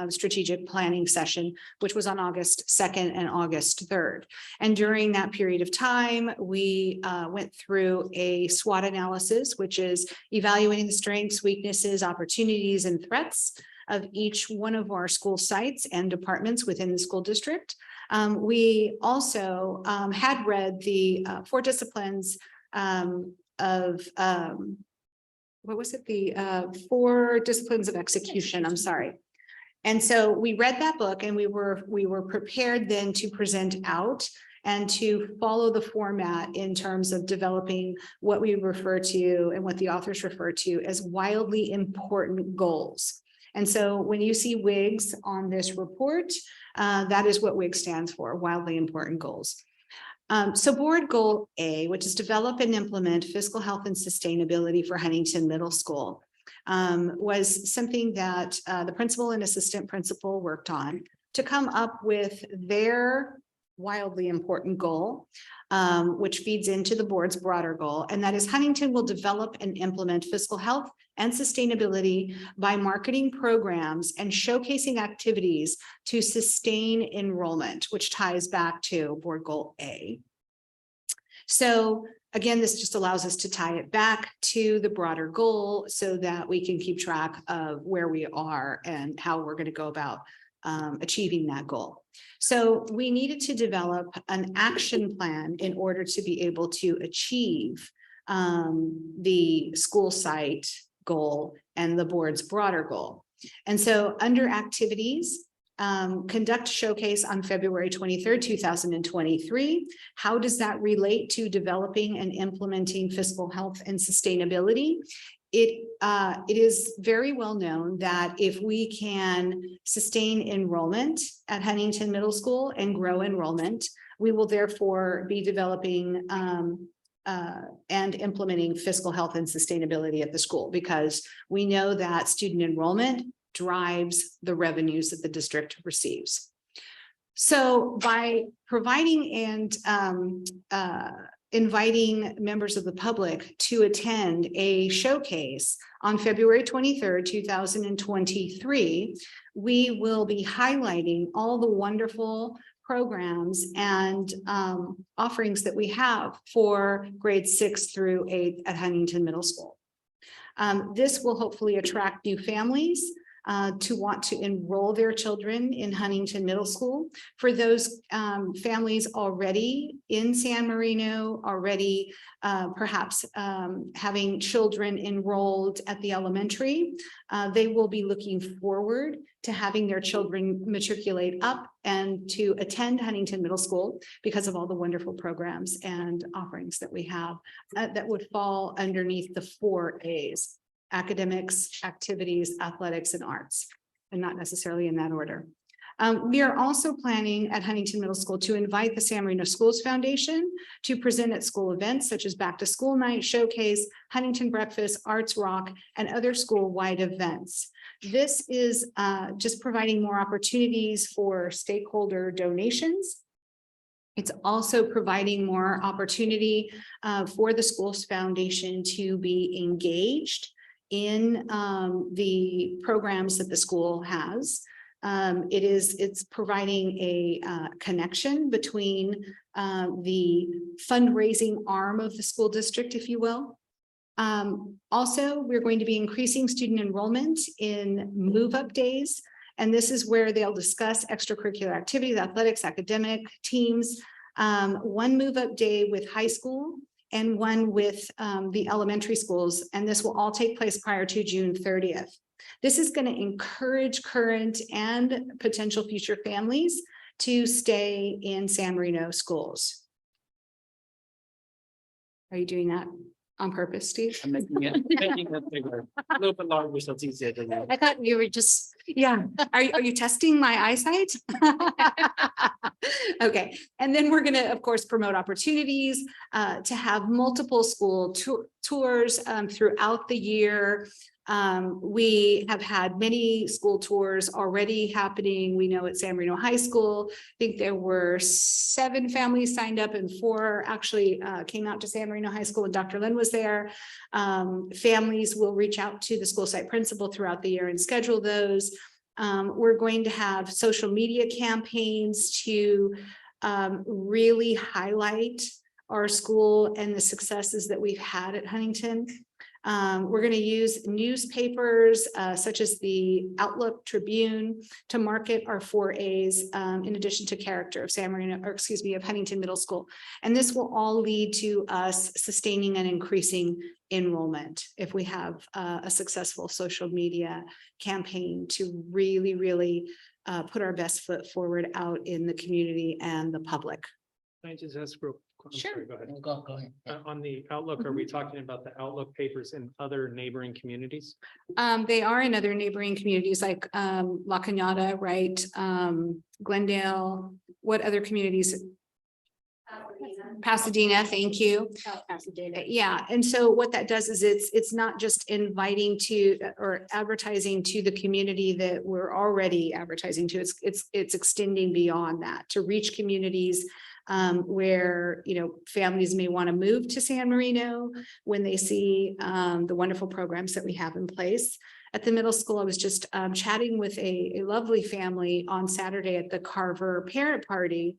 strategic planning session, which was on August 2nd and August 3rd. And during that period of time, we went through a SWOT analysis, which is evaluating the strengths, weaknesses, opportunities, and threats of each one of our school sites and departments within the school district. We also had read the 4 disciplines of what was it? The 4 disciplines of execution. I'm sorry. And so we read that book, and we were prepared then to present out and to follow the format in terms of developing what we refer to and what the authors refer to as wildly important goals. And so when you see WIGS on this report, that is what WIGS stands for, wildly important goals. So board goal A, which is develop and implement fiscal health and sustainability for Huntington Middle School, was something that the principal and assistant principal worked on to come up with their wildly important goal, which feeds into the board's broader goal. And that is Huntington will develop and implement fiscal health and sustainability by marketing programs and showcasing activities to sustain enrollment, which ties back to board goal A. So again, this just allows us to tie it back to the broader goal so that we can keep track of where we are and how we're going to go about achieving that goal. So we needed to develop an action plan in order to be able to achieve the school site goal and the board's broader goal. And so under activities, conduct showcase on February 23rd, 2023. How does that relate to developing and implementing fiscal health and sustainability? It is very well known that if we can sustain enrollment at Huntington Middle School and grow enrollment, we will therefore be developing and implementing fiscal health and sustainability at the school, because we know that student enrollment drives the revenues that the district receives. So by providing and inviting members of the public to attend a showcase on February 23rd, 2023, we will be highlighting all the wonderful programs and offerings that we have for grades 6 through 8 at Huntington Middle School. This will hopefully attract new families to want to enroll their children in Huntington Middle School. For those families already in San Marino, already perhaps having children enrolled at the elementary, they will be looking forward to having their children matriculate up and to attend Huntington Middle School because of all the wonderful programs and offerings that we have that would fall underneath the 4 A's: academics, activities, athletics, and arts, and not necessarily in that order. We are also planning at Huntington Middle School to invite the San Marino Schools Foundation to present at school events such as Back to School Night, Showcase, Huntington Breakfast, Arts Rock, and other school-wide events. This is just providing more opportunities for stakeholder donations. It's also providing more opportunity for the Schools Foundation to be engaged in the programs that the school has. It's providing a connection between the fundraising arm of the school district, if you will. Also, we're going to be increasing student enrollment in move-up days. And this is where they'll discuss extracurricular activities, athletics, academic teams, one move-up day with high school and one with the elementary schools. And this will all take place prior to June 30th. This is going to encourage current and potential future families to stay in San Marino schools. Are you doing that on purpose, Steve? I'm making it bigger, a little bit larger, so it's easier to know. I thought you were just, yeah. Are you testing my eyesight? Okay. And then we're going to, of course, promote opportunities to have multiple school tours throughout the year. We have had many school tours already happening. We know at San Marino High School, I think there were 7 families signed up and 4 actually came out to San Marino High School and Dr. Lynn was there. Families will reach out to the school site principal throughout the year and schedule those. We're going to have social media campaigns to really highlight our school and the successes that we've had at Huntington. We're going to use newspapers such as the Outlook Tribune to market our 4 A's in addition to character of San Marino, or excuse me, of Huntington Middle School. And this will all lead to us sustaining and increasing enrollment if we have a successful social media campaign to really, really put our best foot forward out in the community and the public. Can I just ask real quick? I'm Sure. sorry, go ahead. Go ahead. On the Outlook, are we talking about the Outlook papers in other neighboring communities? They are in other neighboring communities like La Cañada, right? Glendale, what other communities? Pasadena, thank you. Yeah, and so what that does is it's not just inviting to or advertising to the community that we're already advertising to. It's extending beyond that to reach communities where, you know, families may want to move to San Marino when they see the wonderful programs that we have in place. At the middle school, I was just chatting with a lovely family on Saturday at the Carver parent party.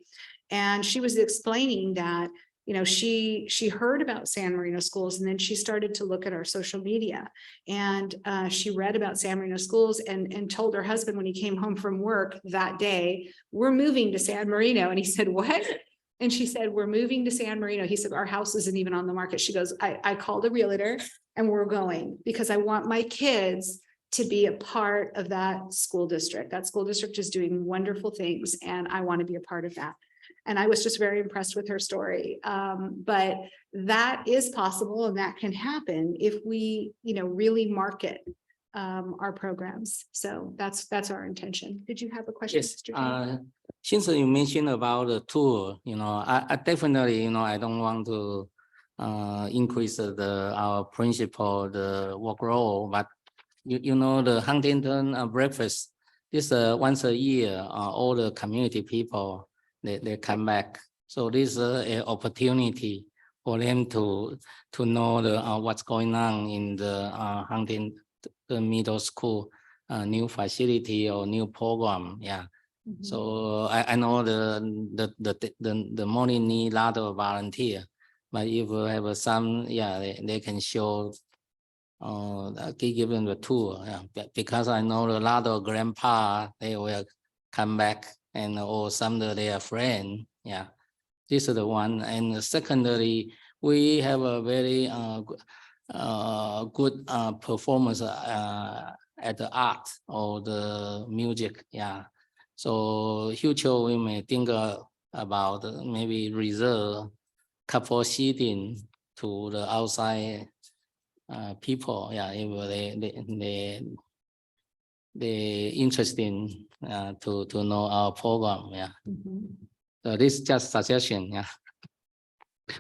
And she was explaining that, you know, she heard about San Marino schools and then she started to look at our social media and she read about San Marino schools and told her husband when he came home from work that day, we're moving to San Marino. And he said, what? And she said, we're moving to San Marino. He said, our house isn't even on the market. She goes, I called a realtor and we're going because I want my kids to be a part of that school district. That school district is doing wonderful things and I want to be a part of that. And I was just very impressed with her story. But that is possible and that can happen if we, you know, really market our programs. So that's our intention. Did you have a question, Yes. Sister Jane? Since you mentioned about the tour, you know, I definitely, you know, I don't want to increase our principal, the workload, but you know, the Huntington breakfast is once a year, all the community people, they come back. So this is an opportunity for them to know what's going on in the Huntington Middle School, new facility or new program. Yeah. Mhm. So I know the morning need a lot of volunteer, but if we have some, yeah, they can show give them the tour, yeah, because I know a lot of grandpa, they will come back and or some of their friend, yeah. This is the one, and secondly, we have a very good performance at the art or the music, yeah. So future we may think about maybe reserve couple seating to the outside people, yeah, if they interested to know our program, yeah. So this is just suggestion, yeah.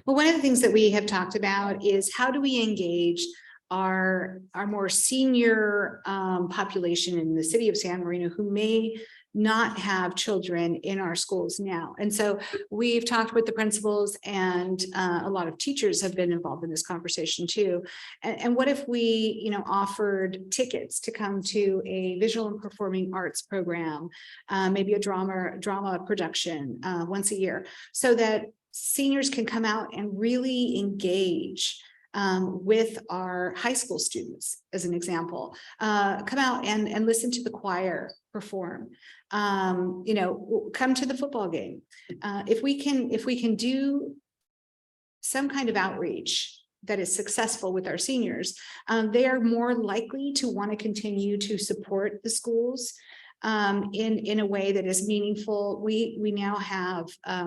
Well, one of the things that we have talked about is how do we engage our more senior population in the city of San Marino who may not have children in our schools now. And so we've talked with the principals, and a lot of teachers have been involved in this conversation too. And what if we, offered tickets to come to a visual and performing arts program, maybe a drama production once a year, so that seniors can come out and really engage with our high school students, as an example. Come out and listen to the choir perform. Come to the football game. If we can do some kind of outreach that is successful with our seniors, they are more likely to want to continue to support the schools in a way that is meaningful. We now have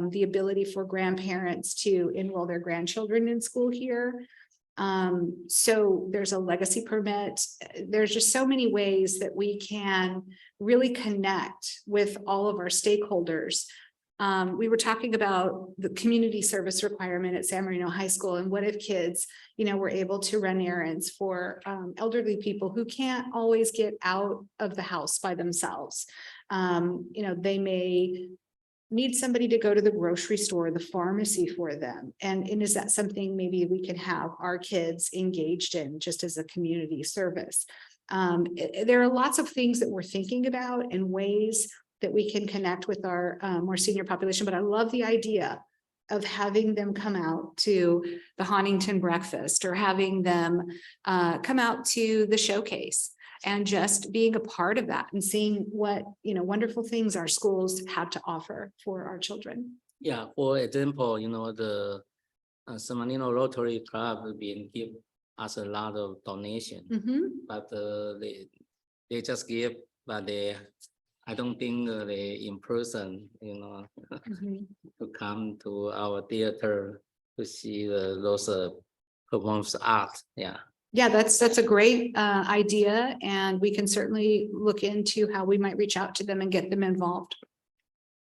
the ability for grandparents to enroll their grandchildren in school here. So there's a legacy permit. There's just so many ways that we can really connect with all of our stakeholders. We were talking about the community service requirement at San Marino High School, and what if kids, were able to run errands for elderly people who can't always get out of the house by themselves. They may need somebody to go to the grocery store, the pharmacy for them. And is that something maybe we can have our kids engaged in just as a community service? There are lots of things that we're thinking about and ways that we can connect with our more senior population, but I love the idea of having them come out to the Huntington breakfast, or having them come out to the showcase, and just being a part of that and seeing what, wonderful things our schools have to offer for our children. Yeah, for example, the San Marino Rotary Club has been give us a lot of donation, but they just give, but I don't think they in person, to come to our theater to see those performance art, yeah. Yeah, that's a great idea, and we can certainly look into how we might reach out to them and get them involved.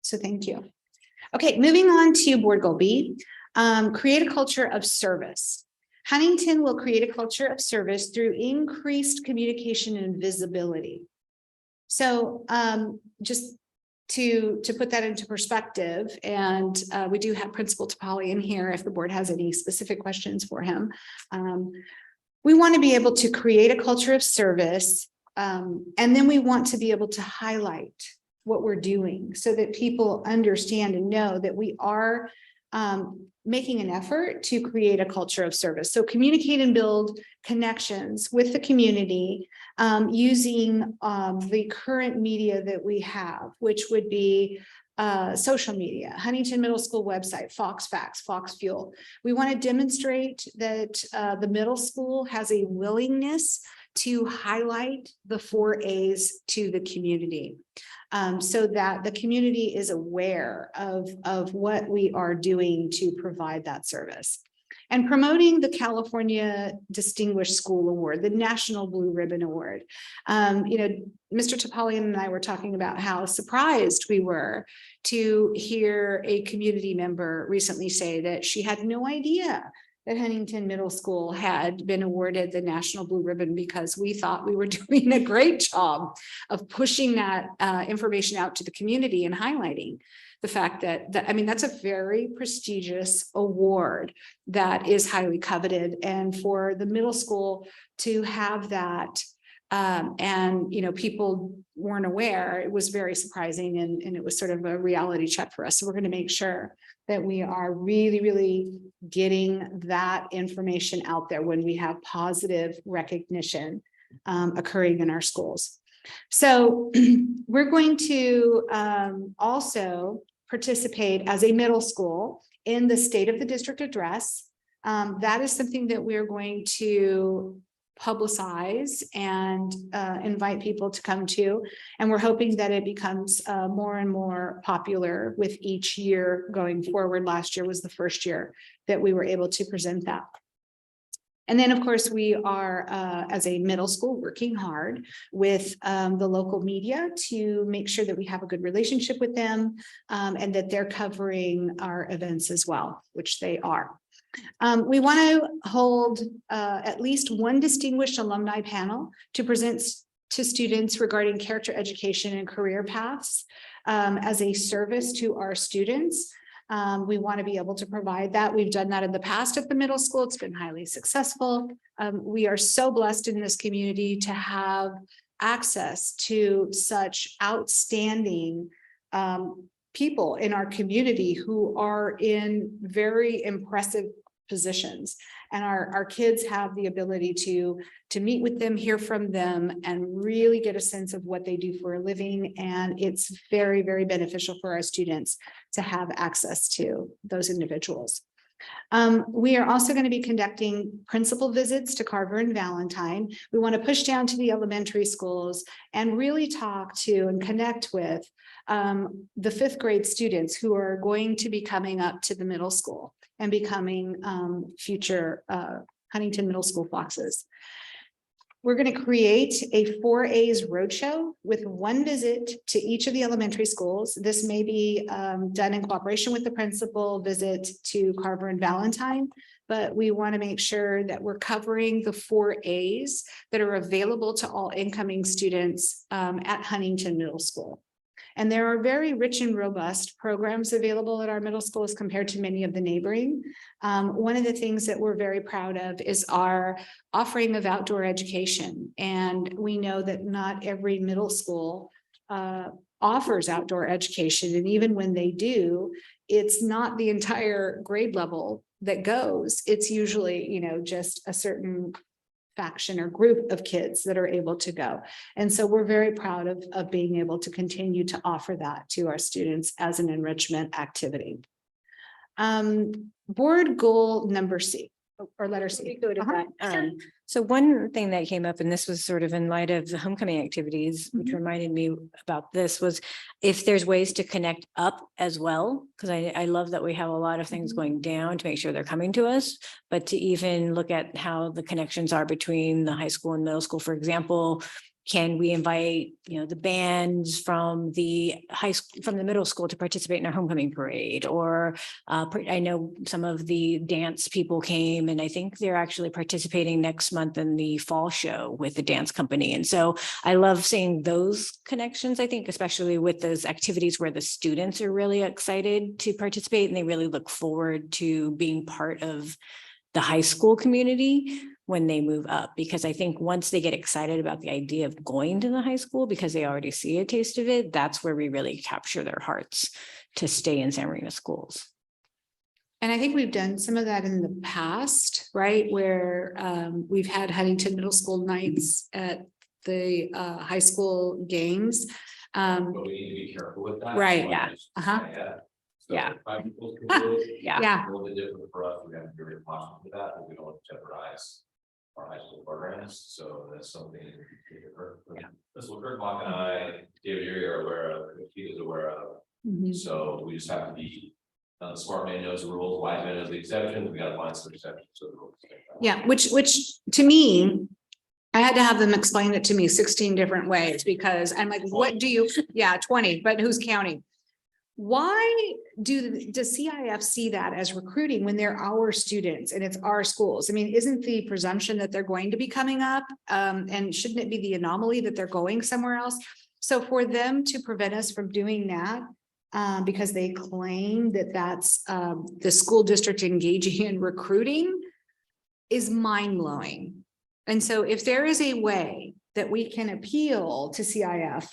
So thank you. Okay, moving on to board goal B, create a culture of service. Huntington will create a culture of service through increased communication and visibility. So just to put that into perspective, and we do have Principal Topali in here if the board has any specific questions for him. We want to be able to create a culture of service, and then we want to be able to highlight what we're doing so that people understand and know that we are making an effort to create a culture of service. So communicate and build connections with the community using the current media that we have, which would be social media, Huntington Middle School website, Fox Facts, Fox Fuel. We want to demonstrate that the middle school has a willingness to highlight the 4 A's to the community, so that the community is aware of what we are doing to provide that service. And promoting the California Distinguished School Award, the National Blue Ribbon Award. Mr. Topalian and I were talking about how surprised we were to hear a community member recently say that she had no idea that Huntington Middle School had been awarded the National Blue Ribbon, because we thought we were doing a great job of pushing that information out to the community and highlighting the fact that that's a very prestigious award that is highly coveted. And for the middle school to have that, and people weren't aware, it was very surprising, and it was sort of a reality check for us. So we're going to make sure that we are really, really getting that information out there when we have positive recognition occurring in our schools. So we're going to also participate as a middle school in the State of the District Address. That is something that we're going to publicize and invite people to come to. And we're hoping that it becomes more and more popular with each year going forward. Last year was the first year that we were able to present that. And then, of course, we are, as a middle school, working hard with the local media to make sure that we have a good relationship with them and that they're covering our events as well, which they are. We want to hold at least one distinguished alumni panel to present to students regarding character education and career paths as a service to our students. We want to be able to provide that. We've done that in the past at the middle school. It's been highly successful. We are so blessed in this community to have access to such outstanding people in our community who are in very impressive positions. And our kids have the ability to meet with them, hear from them, and really get a sense of what they do for a living. And it's very, very beneficial for our students to have access to those individuals. We are also going to be conducting principal visits to Carver and Valentine. We want to push down to the elementary schools and really talk to and connect with the fifth grade students who are going to be coming up to the middle school and becoming future Huntington Middle School Foxes. We're going to create a 4A's roadshow with one visit to each of the elementary schools. This may be done in cooperation with the principal, visit to Carver and Valentine, but we want to make sure that we're covering the 4A's that are available to all incoming students at Huntington Middle School. And there are very rich and robust programs available at our middle schools compared to many of the neighboring. One of the things that we're very proud of is our offering of outdoor education. And we know that not every middle school offers outdoor education. And even when they do, it's not the entire grade level that goes. It's usually, just a certain faction or group of kids that are able to go. And so we're very proud of being able to continue to offer that to our students as an enrichment activity. Board goal number C or letter C. Go to that. So one thing that came up, and this was sort of in light of the homecoming activities, which reminded me about this, was if there's ways to connect up as well, because I love that we have a lot of things going down to make sure they're coming to us, but to even look at how the connections are between the high school and middle school. For example, can we invite, the bands from the high school, from the middle school to participate in our homecoming parade? Or I know some of the dance people came, and I think they're actually participating next month in the fall show with the dance company. And so I love seeing those connections, I think, especially with those activities where the students are really excited to participate and they really look forward to being part of the high school community when they move up, because I think once they get excited about the idea of going to the high school because they already see a taste of it, that's where we really capture their hearts to stay in San Marino schools. And I think we've done some of that in the past, right? Where we've had Huntington Middle School nights at the high school games. But we need to be careful with that. Right, yeah. Yeah. Yeah. A little bit different for us. We have to be very cautious with that, but we don't want to jeopardize our high school programs. So that's something. This will Kurt Mock and I, David, you're aware of, he is aware of. So we just have to be, the smart man knows the rules, wise man knows the exceptions. We got to find some exceptions to the rules. Yeah, which to me, I had to have them explain it to me 16 different ways, because I'm like, what do you, 20, but who's counting? Why does CIF see that as recruiting when they're our students and it's our schools? I mean, isn't the presumption that they're going to be coming up? And shouldn't it be the anomaly that they're going somewhere else? So for them to prevent us from doing that, because they claim that that's the school district engaging in recruiting, is mind-blowing. And so if there is a way that we can appeal to CIF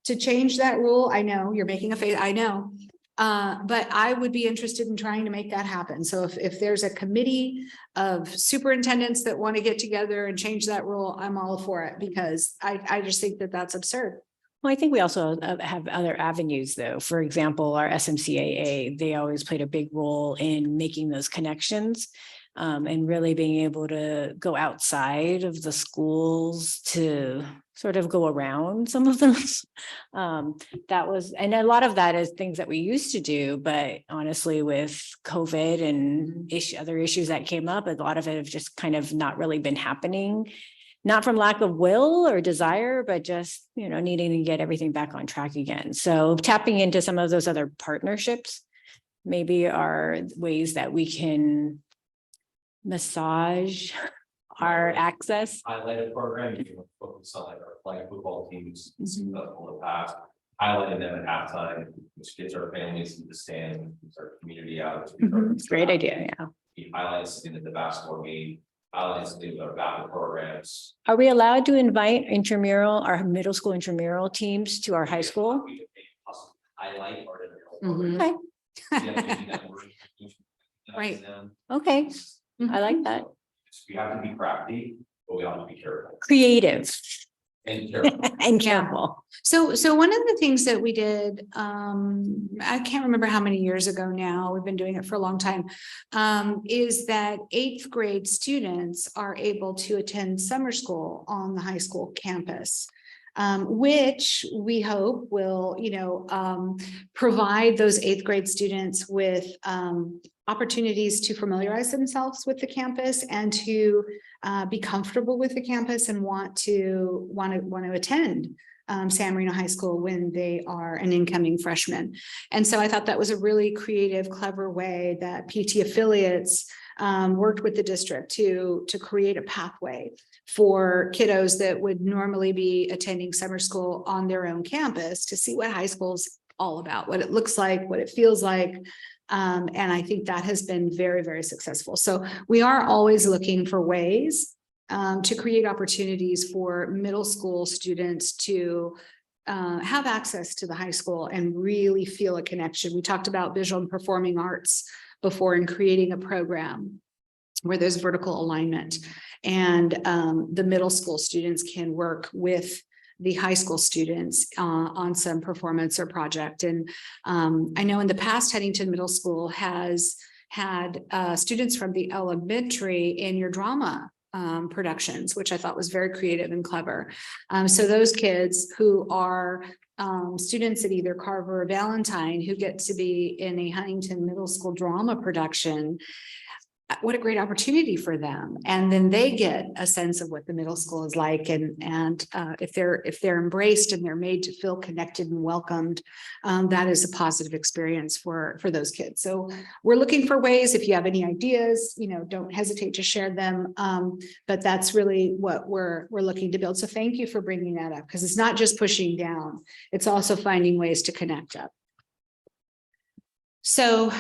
to change that rule, I know you're making a face, I know, But I would be interested in trying to make that happen. So if there's a committee of superintendents that want to get together and change that rule, I'm all for it, because I just think that that's absurd. Well, I think we also have other avenues, though. For example, our SMCAA, they always played a big role in making those connections and really being able to go outside of the schools to sort of go around some of those. That was, and a lot of that is things that we used to do, but honestly, with COVID and other issues that came up, a lot of it have just kind of not really been happening. Not from lack of will or desire, but just, needing to get everything back on track again. So tapping into some of those other partnerships maybe are ways that we can massage our access. Highlighted program, you can focus on like our flag football teams, successful in the past, highlighting them at halftime, which gets our families in the stand, gets our community out. Great idea, yeah. He highlights in the basketball game, highlights in our battle programs. Are we allowed to invite our middle school intramural teams to our high school? Highlight our Okay, Right. okay, I like that. We have to be crafty, but we have to be careful Creative and careful. and careful. So one of the things that we did, I can't remember how many years ago now, we've been doing it for a long time, is that 8th grade students are able to attend summer school on the high school campus. Which we hope will, provide those 8th grade students with opportunities to familiarize themselves with the campus and to be comfortable with the campus and want to attend San Marino High School when they are an incoming freshman. And so I thought that was a really creative, clever way that PT affiliates worked with the district to create a pathway for kiddos that would normally be attending summer school on their own campus to see what high school's all about, what it looks like, what it feels like. And I think that has been very, very successful. So we are always looking for ways to create opportunities for middle school students to have access to the high school and really feel a connection. We talked about visual and performing arts before in creating a program where there's vertical alignment, and the middle school students can work with the high school students on some performance or project. And I know in the past, Huntington Middle School has had students from the elementary in your drama productions, which I thought was very creative and clever. So those kids who are students at either Carver or Valentine who get to be in a Huntington Middle School drama production, what a great opportunity for them. And then they get a sense of what the middle school is like. And if they're embraced and they're made to feel connected and welcomed, that is a positive experience for those kids. So we're looking for ways. If you have any ideas, don't hesitate to share them. But that's really what we're looking to build. So thank you for bringing that up, because it's not just pushing down, it's also finding ways to connect up. So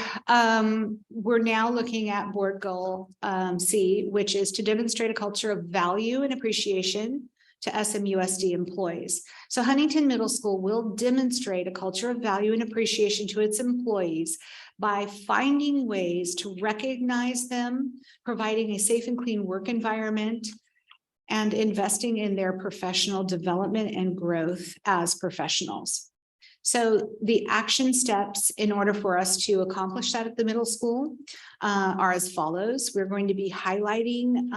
we're now looking at board goal C, which is to demonstrate a culture of value and appreciation to SMUSD employees. So Huntington Middle School will demonstrate a culture of value and appreciation to its employees by finding ways to recognize them, providing a safe and clean work environment, and investing in their professional development and growth as professionals. So the action steps in order for us to accomplish that at the middle school are as follows. We're going to be highlighting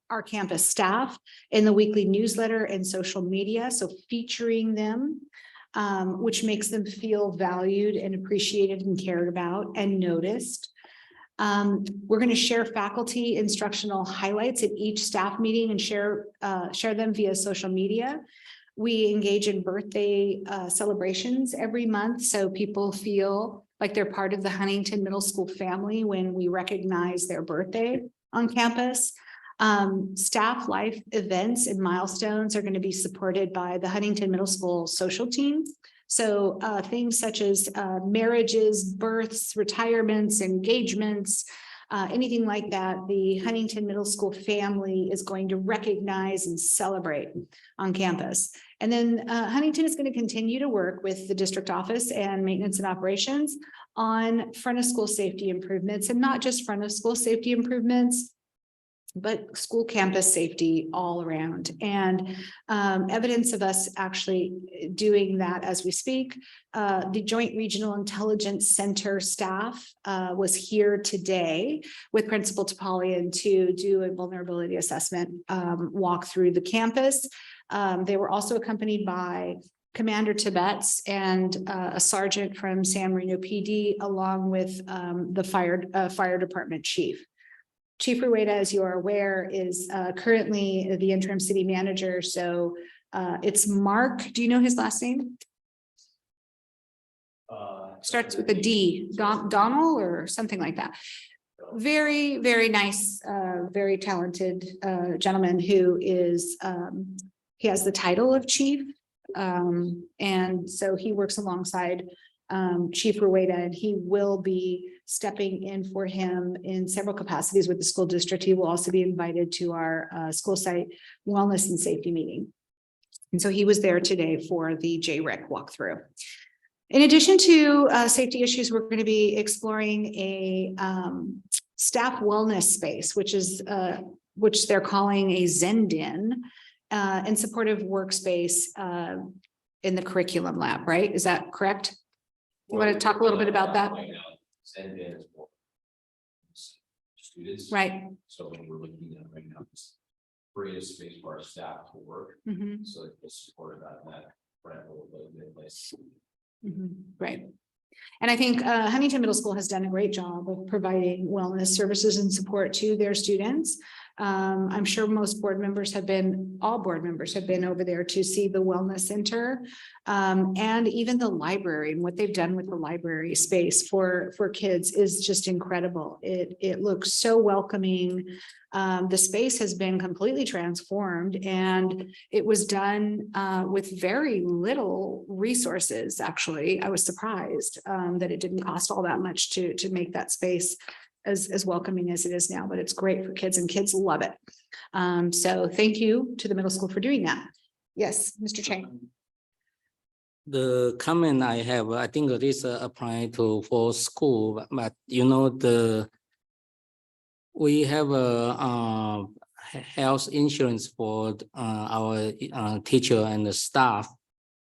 our campus staff in the weekly newsletter and social media, so featuring them, which makes them feel valued and appreciated and cared about and noticed. We're going to share faculty instructional highlights at each staff meeting and share them via social media. We engage in birthday celebrations every month, so people feel like they're part of the Huntington Middle School family when we recognize their birthday on campus. Staff life events and milestones are going to be supported by the Huntington Middle School social team. So things such as marriages, births, retirements, engagements, anything like that, the Huntington Middle School family is going to recognize and celebrate on campus. And then Huntington is going to continue to work with the district office and maintenance and operations on front of school safety improvements, and not just front of school safety improvements, but school campus safety all around. And evidence of us actually doing that as we speak. The Joint Regional Intelligence Center staff was here today with Principal Topalian to do a vulnerability assessment walk through the campus. They were also accompanied by Commander Tibbetts and a sergeant from San Marino PD, along with the fire department chief. Chief Rueda, as you are aware, is currently the interim city manager. So it's Mark. Do you know his last name? Starts with a D, Donald or something like that. Very, very nice, very talented gentleman who is, he has the title of chief. And so he works alongside Chief Rueda, and he will be stepping in for him in several capacities with the school district. He will also be invited to our school site wellness and safety meeting. And so he was there today for the JREC walkthrough. In addition to safety issues, we're going to be exploring a staff wellness space, which is which they're calling a Zendin, and supportive workspace in the curriculum lab, right? Is that correct? You want to talk a little bit about that? Students. Right. So when we're looking at right now, it's create a space for our staff to work. Mhm. So it's supported that brand will be in place. Right. And I think Huntington Middle School has done a great job of providing wellness services and support to their students. I'm sure most board members have been, all board members have been over there to see the wellness center, and even the library, and what they've done with the library space for kids is just incredible. It looks so welcoming. The space has been completely transformed, and it was done with very little resources. Actually, I was surprised that it didn't cost all that much to make that space as welcoming as it is now, but it's great for kids, and kids love it. So thank you to the middle school for doing that. Yes, Mr. Chang. The comment I have, I think this apply to for school, but you know, we have a health insurance for our teacher and the staff,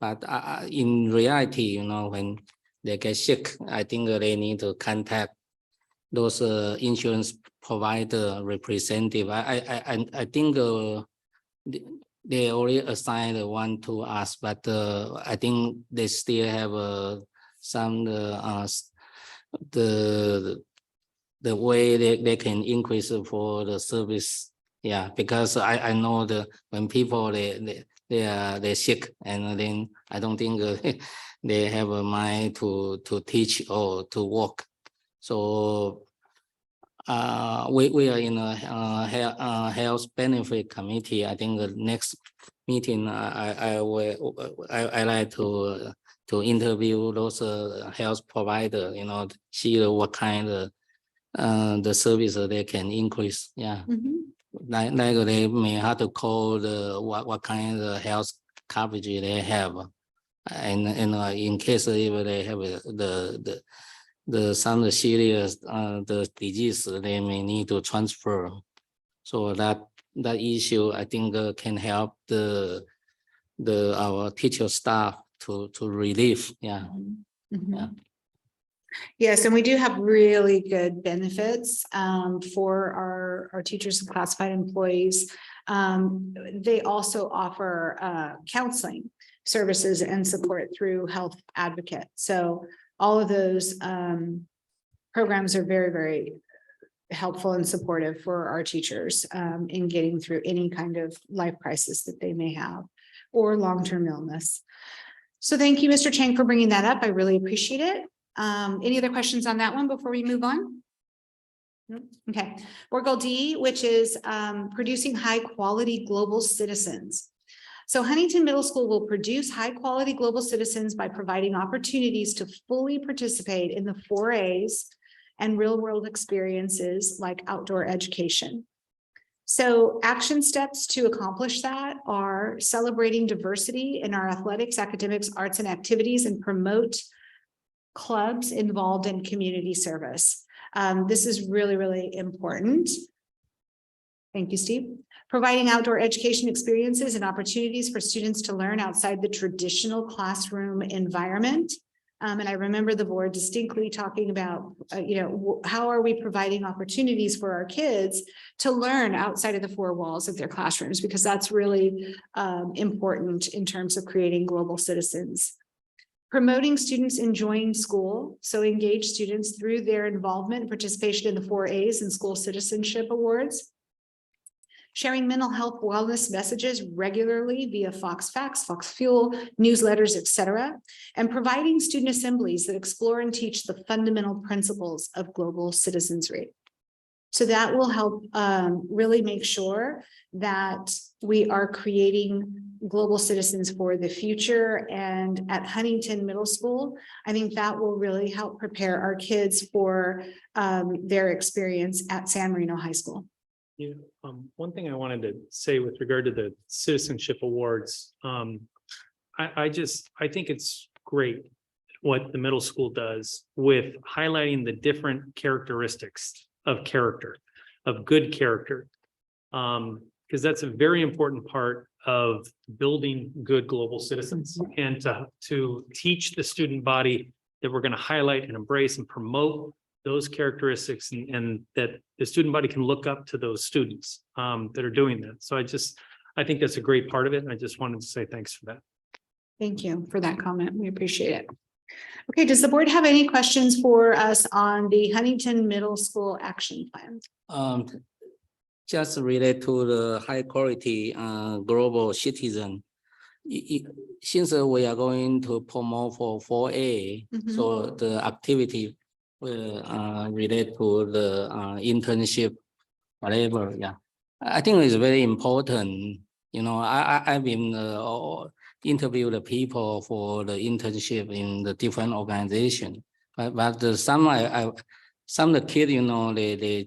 but in reality, you know, when they get sick, I think they need to contact those insurance provider representative. I think they already assigned one to us, but I think they still have some the way they can increase for the service. Yeah, because I know when people they're sick, and then I don't think they have a mind to teach or to work. So we are in a health benefit committee. I think the next meeting I like to interview those health provider, you know, see what kind of the service they can increase. Yeah. Like they may have to call what kind of health coverage they have, and in case if they have some serious the disease, they may need to transfer. So that issue I think can help our teacher staff to relieve. Yeah. Yeah. Yes, and we do have really good benefits for our teachers and classified employees. They also offer counseling services and support through Health Advocate. So all of those programs are very, very helpful and supportive for our teachers in getting through any kind of life crisis that they may have, or long-term illness. So thank you, Mr. Chang, for bringing that up. I really appreciate it. Any other questions on that one before we move on? Okay, board goal D, which is producing high quality global citizens. So Huntington Middle School will produce high quality global citizens by providing opportunities to fully participate in the 4 A's and real-world experiences like outdoor education. So action steps to accomplish that are celebrating diversity in our athletics, academics, arts, and activities, and promote clubs involved in community service. This is really, really important. Thank you, Steve. Providing outdoor education experiences and opportunities for students to learn outside the traditional classroom environment. And I remember the board distinctly talking about, how are we providing opportunities for our kids to learn outside of the four walls of their classrooms, because that's really important in terms of creating global citizens. Promoting students enjoying school, so engage students through their involvement and participation in the 4 A's and school citizenship awards. Sharing mental health wellness messages regularly via Fox Facts, Fox Fuel, newsletters, etc., and providing student assemblies that explore and teach the fundamental principles of global citizenry. So that will help really make sure that we are creating global citizens for the future. And at Huntington Middle School, I think that will really help prepare our kids for their experience at San Marino High School. Yeah, one thing I wanted to say with regard to the citizenship awards, I think it's great what the middle school does with highlighting the different characteristics of character, of good character, because that's a very important part of building good global citizens, and to teach the student body that we're going to highlight and embrace and promote those characteristics, and that the student body can look up to those students that are doing that. So I think that's a great part of it. And I just wanted to say thanks for that. Thank you for that comment. We appreciate it. Okay, does the board have any questions for us on the Huntington Middle School Action Plan? Just related to the high quality global citizen. Since we are going to promote for 4A, so the activity will relate to the internship, whatever. Yeah, I think it's very important. I've been interview the people for the internship in the different organization, but some of the kids,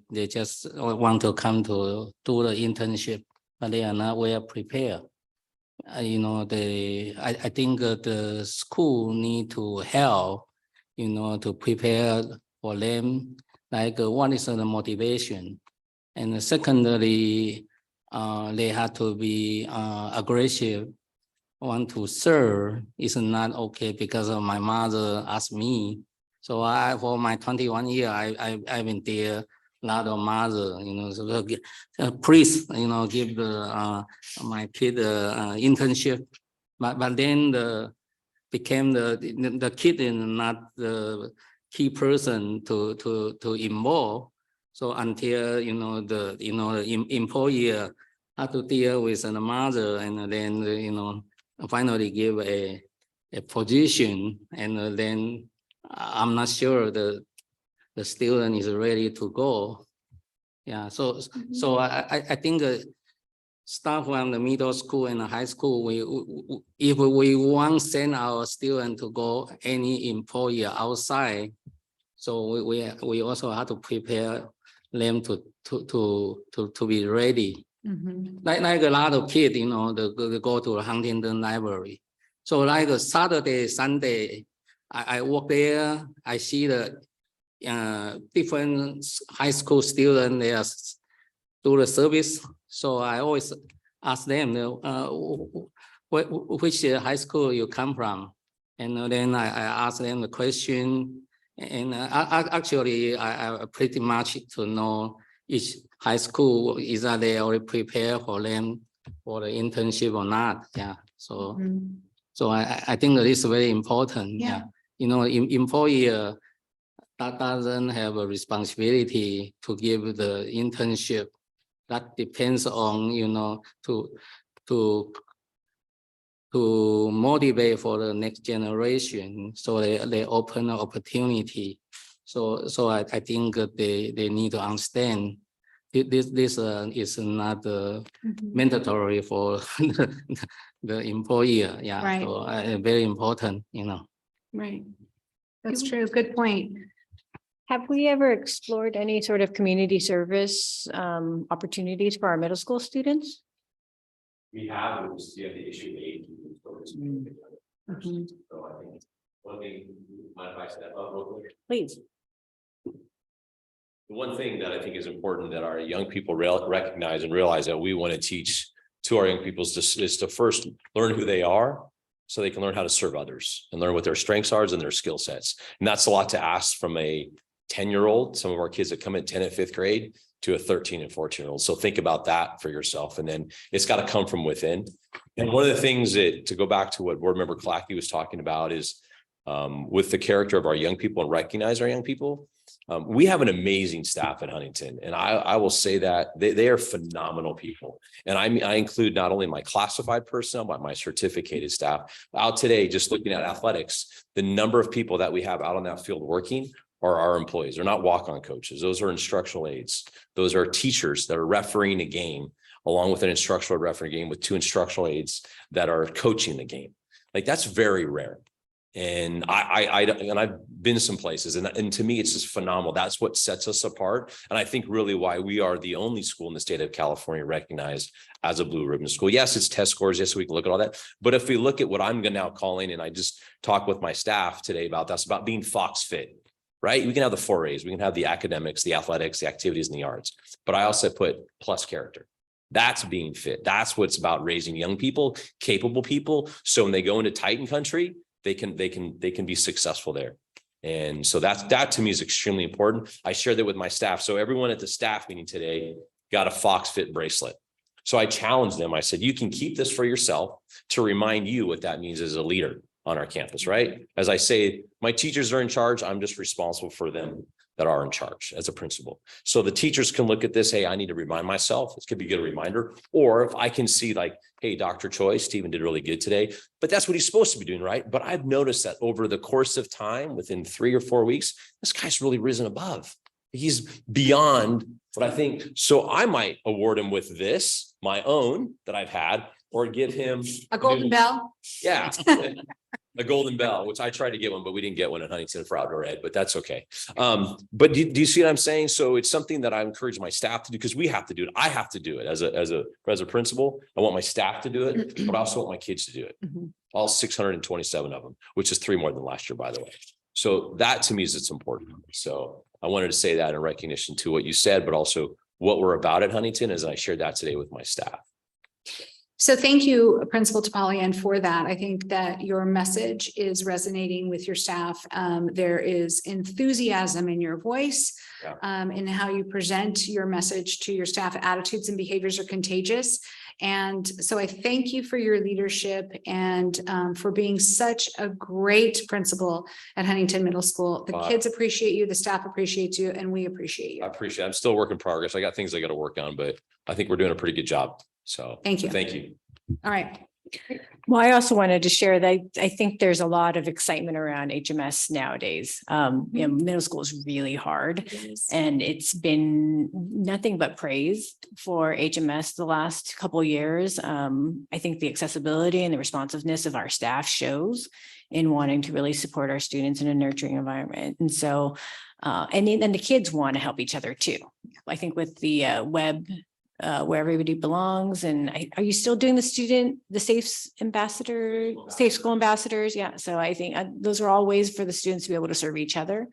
they just want to come to do the internship, but they are not well prepared. I think the school need to help, to prepare for them, like what is the motivation. And secondly, they have to be aggressive, want to serve is not okay, because of my mother asked me. So for my 21 years, I've been there. A lot of mother, so please, give my kid internship, but then became the kid is not the key person to involve. So until the employer had to deal with the mother, and then finally give a position, and then I'm not sure the student is ready to go. Yeah, so I think start from the middle school and the high school. If we want to send our student to go any employer outside, so we also have to prepare them to be ready. Like a lot of kids, they go to the Huntington Library. So like a Saturday, Sunday, I work there. I see the different high school students, they do the service. So I always ask them, which high school you come from, and then I ask them the question. And actually, I pretty much to know each high school, is that they already prepare for them for the internship or not. Yeah. So I think that is very important. Yeah. Employer that doesn't have a responsibility to give the internship. That depends on, to motivate for the next generation. So they open an opportunity. So I think they need to understand this is not mandatory for the employer. Yeah. Right. So very important, Right. That's true. Good point. Have we ever explored any sort of community service opportunities for our middle school students? We have, it was, yeah, the issue of age. Mhm. So I think one thing, mind if I step up real quick? Please. The one thing that I think is important that our young people recognize and realize that we want to teach to our young people is to first learn who they are, so they can learn how to serve others and learn what their strengths are and their skill sets. And that's a lot to ask from a 10-year-old, some of our kids that come in 10 and 5th grade, to a 13 and 14-year-old. So think about that for yourself. And then it's got to come from within. And one of the things that, to go back to what board member Clackey was talking about, is with the character of our young people and recognize our young people. We have an amazing staff at Huntington, and I will say that they are phenomenal people. And I include not only my classified personnel, but my certificated staff. Out today, just looking at athletics, the number of people that we have out on that field working are our employees. They're not walk-on coaches. Those are instructional aides. Those are teachers that are refereeing a game, along with an instructional referee game with 2 instructional aides that are coaching the game. Like, that's very rare. And I've been some places, and to me, it's just phenomenal. That's what sets us apart. And I think really why we are the only school in the state of California recognized as a blue ribbon school. Yes, it's test scores. Yes, we can look at all that. But if we look at what I'm now calling, and I just talked with my staff today about that's about being Fox fit, right? We can have the 4 A's, we can have the academics, the athletics, the activities, and the arts. But I also put plus character. That's being fit. That's what's about raising young people, capable people. So when they go into Titan country, they can be successful there. And so that to me is extremely important. I shared that with my staff. So everyone at the staff meeting today got a Fox Fit bracelet. So I challenged them. I said, you can keep this for yourself to remind you what that means as a leader on our campus, right? As I say, my teachers are in charge. I'm just responsible for them that are in charge as a principal. So the teachers can look at this, hey, I need to remind myself. This could be a good reminder. Or if I can see like, hey, Dr. Choi, Stephen did really good today, but that's what he's supposed to be doing, right? But I've noticed that over the course of time, within 3 or 4 weeks, this guy's really risen above. He's beyond what I think. So I might award him with this, my own that I've had, or give him A golden bell. Yeah. A golden bell, which I tried to get one, but we didn't get one at Huntington for outdoor ed, but that's okay. But do you see what I'm saying? So it's something that I encourage my staff to do, because we have to do it. I have to do it as a principal. I want my staff to do it, but I also want my kids to do it. All 627 of them, which is 3 more than last year, by the way. So that to me is it's important. So I wanted to say that in recognition to what you said, but also what we're about at Huntington, as I shared that today with my staff. So thank you, Principal Topalian, for that. I think that your message is resonating with your staff. There is enthusiasm in your voice, in how you present your message to your staff. Attitudes and behaviors are contagious. And so I thank you for your leadership and for being such a great principal at Huntington Middle School. The kids appreciate you, the staff appreciates you, and we appreciate you. I appreciate it. I'm still a work in progress. I got things I got to work on, but I think we're doing a pretty good job. So thank you. Thank you. All right. Well, I also wanted to share that I think there's a lot of excitement around HMS nowadays. Middle school is really hard, and it's been nothing but praise for HMS the last couple of years. I think the accessibility and the responsiveness of our staff shows in wanting to really support our students in a nurturing environment. And so, and the kids want to help each other too. I think with the web where everybody belongs. And are you still doing the safe school ambassadors? Yeah. So I think those are all ways for the students to be able to serve each other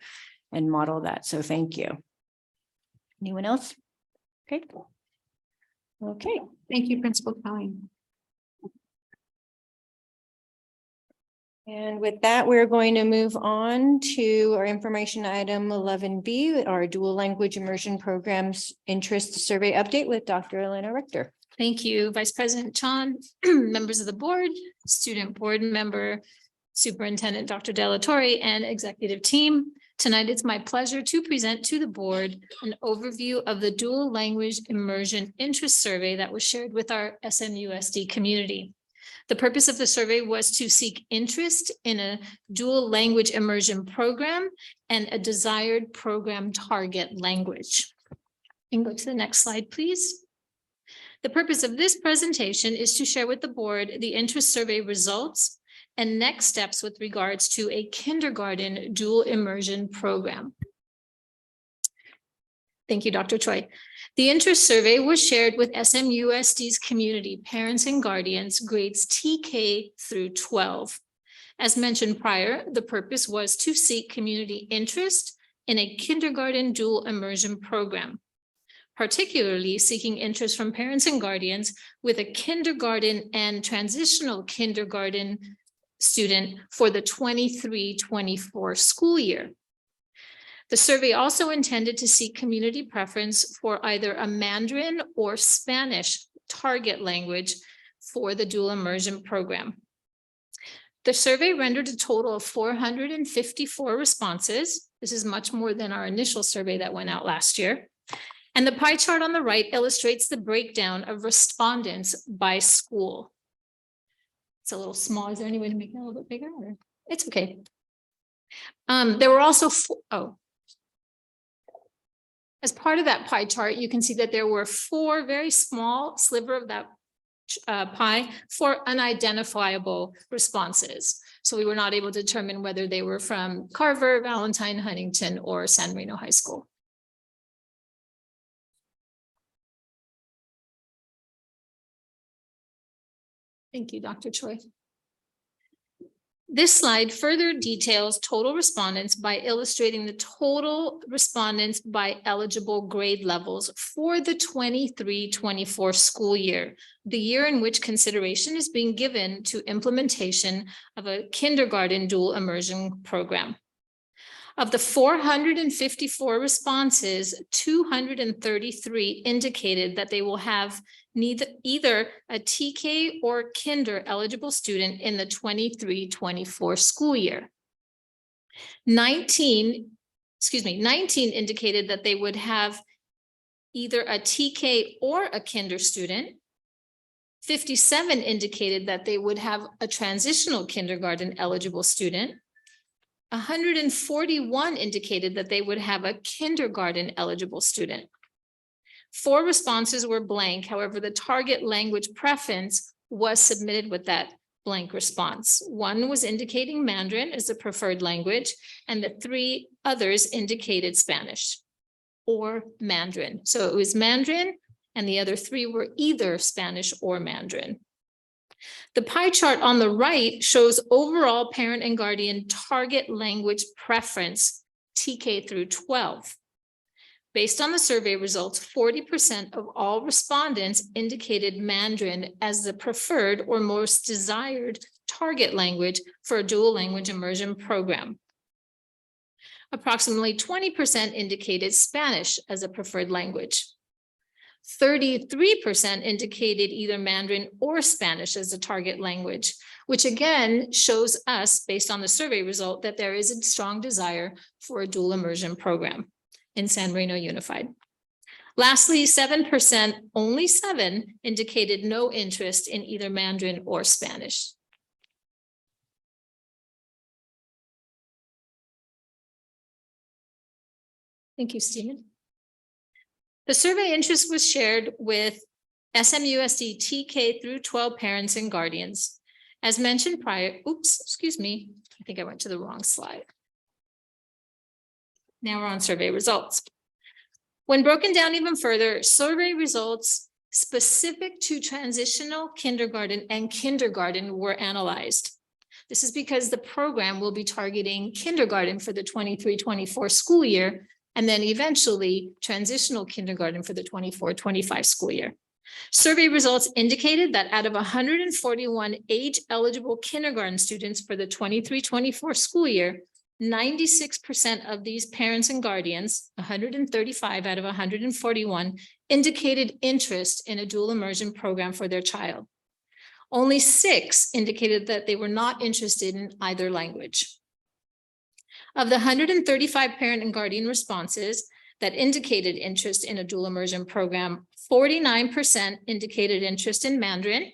and model that. So thank you. Anyone else? Okay. Okay. Thank you, Principal Topalian. And with that, we're going to move on to our information item 11B, our dual language immersion programs interest survey update with Dr. Elena Richter. Thank you, Vice President Chan, members of the board, student board member, Superintendent Dr. De La Torre, and executive team. Tonight, it's my pleasure to present to the board an overview of the dual language immersion interest survey that was shared with our SMUSD community. The purpose of the survey was to seek interest in a dual language immersion program and a desired program target language. And go to the next slide, please. The purpose of this presentation is to share with the board the interest survey results and next steps with regards to a kindergarten dual immersion program. Thank you, Dr. Choi. The interest survey was shared with SMUSD's community, parents and guardians, grades TK through 12. As mentioned prior, the purpose was to seek community interest in a kindergarten dual immersion program, particularly seeking interest from parents and guardians with a kindergarten and transitional kindergarten student for the 23-24 school year. The survey also intended to seek community preference for either a Mandarin or Spanish target language for the dual immersion program. The survey rendered a total of 454 responses. This is much more than our initial survey that went out last year. And the pie chart on the right illustrates the breakdown of respondents by school. It's a little small. Is there any way to make it a little bit bigger? Or? It's okay. There were also as part of that pie chart, you can see that there were 4 very small sliver of that pie for unidentifiable responses. So we were not able to determine whether they were from Carver, Valentine, Huntington, or San Marino High School. Thank you, Dr. Choi. This slide further details total respondents by illustrating the total respondents by eligible grade levels for the 23-24 school year, the year in which consideration is being given to implementation of a kindergarten dual immersion program. Of the 454 responses, 233 indicated that they will have either a TK or kinder eligible student in the 23-24 school year. 19 indicated that they would have either a TK or a kinder student. 57 indicated that they would have a transitional kindergarten eligible student. 141 indicated that they would have a kindergarten eligible student. 4 responses were blank. However, the target language preference was submitted with that blank response. 1 was indicating Mandarin as the preferred language, and the 3 others indicated Spanish or Mandarin. So it was Mandarin, and the other 3 were either Spanish or Mandarin. The pie chart on the right shows overall parent and guardian target language preference, TK through 12. Based on the survey results, 40% of all respondents indicated Mandarin as the preferred or most desired target language for a dual language immersion program. Approximately 20% indicated Spanish as a preferred language. 33% indicated either Mandarin or Spanish as a target language, which again shows us, based on the survey result, that there is a strong desire for a dual immersion program in San Marino Unified. Lastly, 7%, only 7, indicated no interest in either Mandarin or Spanish. Thank you, Stephen. The survey interest was shared with SMUSD TK through 12 parents and guardians. As mentioned prior, excuse me, I think I went to the wrong slide. Now we're on survey results. When broken down even further, survey results specific to transitional kindergarten and kindergarten were analyzed. This is because the program will be targeting kindergarten for the 23-24 school year, and then eventually transitional kindergarten for the 24-25 school year. Survey results indicated that out of 141 age-eligible kindergarten students for the 23-24 school year, 96% of these parents and guardians, 135 out of 141, indicated interest in a dual immersion program for their child. Only 6 indicated that they were not interested in either language. Of the 135 parent and guardian responses that indicated interest in a dual immersion program, 49% indicated interest in Mandarin,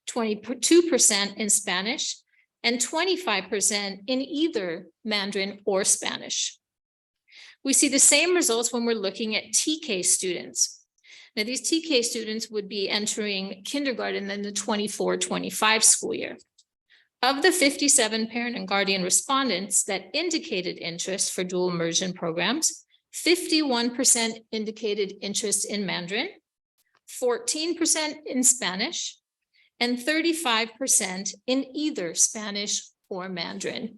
22% in Spanish, and 25% in either Mandarin or Spanish. We see the same results when we're looking at TK students. Now, these TK students would be entering kindergarten in the 24-25 school year. Of the 57 parent and guardian respondents that indicated interest for dual immersion programs, 51% indicated interest in Mandarin, 14% in Spanish, and 35% in either Spanish or Mandarin.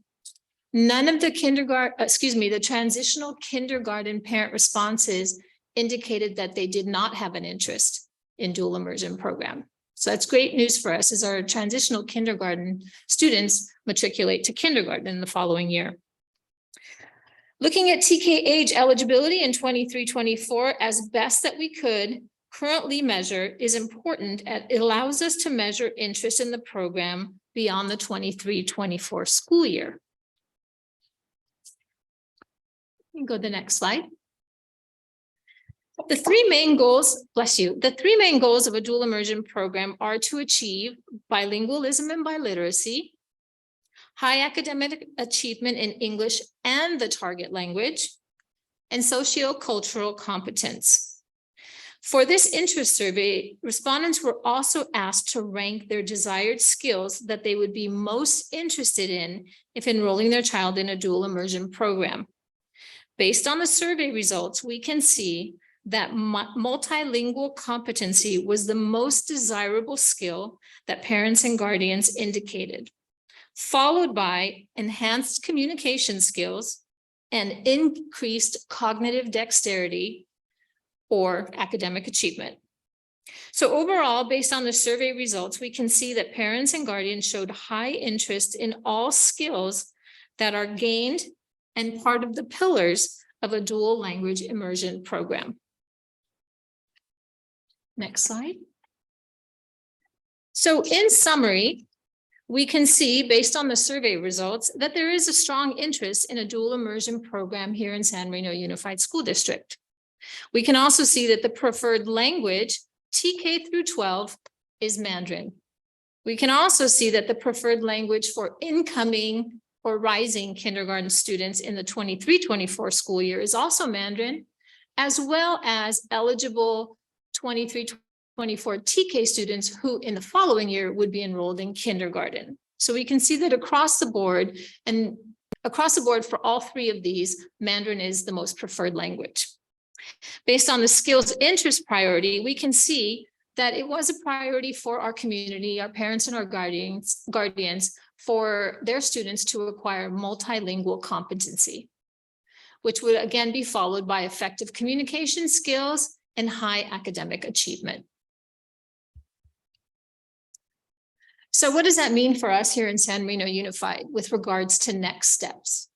None of the the transitional kindergarten parent responses indicated that they did not have an interest in dual immersion program. So that's great news for us as our transitional kindergarten students matriculate to kindergarten in the following year. Looking at TK age eligibility in 23-24 as best that we could currently measure is important. It allows us to measure interest in the program beyond the 23-24 school year. You can go to the next slide. The three main goals, bless you, the three main goals of a dual immersion program are to achieve bilingualism and biliteracy, high academic achievement in English and the target language, and sociocultural competence. For this interest survey, respondents were also asked to rank their desired skills that they would be most interested in if enrolling their child in a dual immersion program. Based on the survey results, we can see that multilingual competency was the most desirable skill that parents and guardians indicated, followed by enhanced communication skills and increased cognitive dexterity or academic achievement. So overall, based on the survey results, we can see that parents and guardians showed high interest in all skills that are gained and part of the pillars of a dual language immersion program. Next slide. So in summary, we can see based on the survey results that there is a strong interest in a dual immersion program here in San Marino Unified School District. We can also see that the preferred language, TK through 12, is Mandarin. We can also see that the preferred language for incoming or rising kindergarten students in the 23-24 school year is also Mandarin, as well as eligible 23-24 TK students who in the following year would be enrolled in kindergarten. So we can see that across the board for all three of these, Mandarin is the most preferred language. Based on the skills interest priority, we can see that it was a priority for our community, our parents and our guardians for their students to acquire multilingual competency, which would again be followed by effective communication skills and high academic achievement. So what does that mean for us here in San Marino Unified with regards to next steps?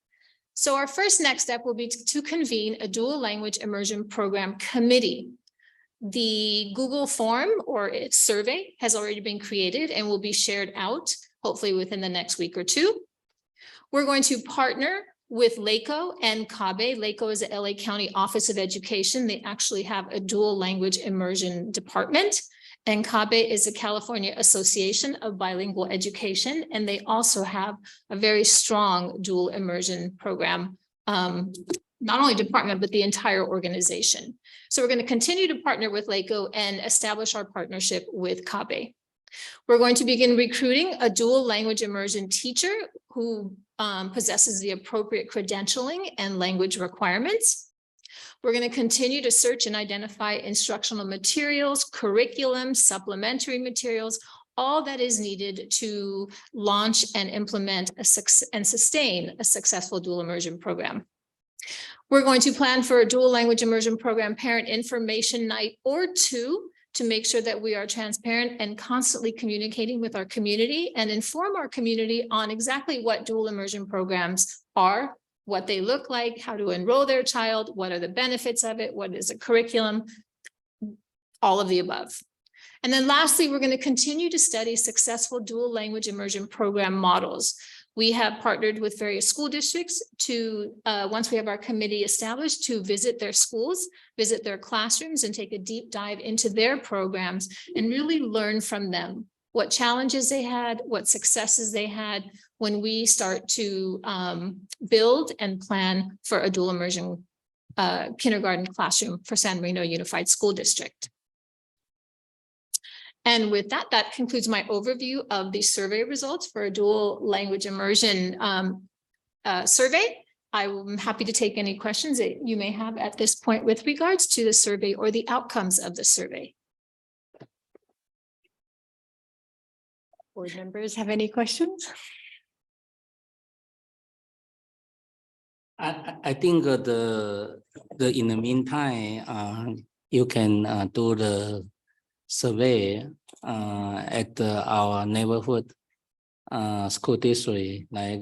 So our first next step will be to convene a dual language immersion program committee. The Google form or its survey has already been created and will be shared out hopefully within the next week or two. We're going to partner with LACO and CABE. LACO is the LA County Office of Education. They actually have a dual language immersion department. And CABE is the California Association of Bilingual Education. And they also have a very strong dual immersion program, not only department, but the entire organization. So we're going to continue to partner with LACO and establish our partnership with CABE. We're going to begin recruiting a dual language immersion teacher who possesses the appropriate credentialing and language requirements. We're going to continue to search and identify instructional materials, curriculum, supplementary materials, all that is needed to launch and implement and sustain a successful dual immersion program. We're going to plan for a dual language immersion program parent information night or two to make sure that we are transparent and constantly communicating with our community and inform our community on exactly what dual immersion programs are, what they look like, how to enroll their child, what are the benefits of it, what is the curriculum, all of the above. And then lastly, we're going to continue to study successful dual language immersion program models. We have partnered with various school districts to, once we have our committee established, to visit their schools, visit their classrooms, and take a deep dive into their programs and really learn from them what challenges they had, what successes they had when we start to build and plan for a dual immersion kindergarten classroom for San Marino Unified School District. And with that, that concludes my overview of the survey results for a dual language immersion survey. I'm happy to take any questions that you may have at this point with regards to the survey or the outcomes of the survey. Board members have any questions? I think in the meantime, you can do the survey at our neighborhood school district, like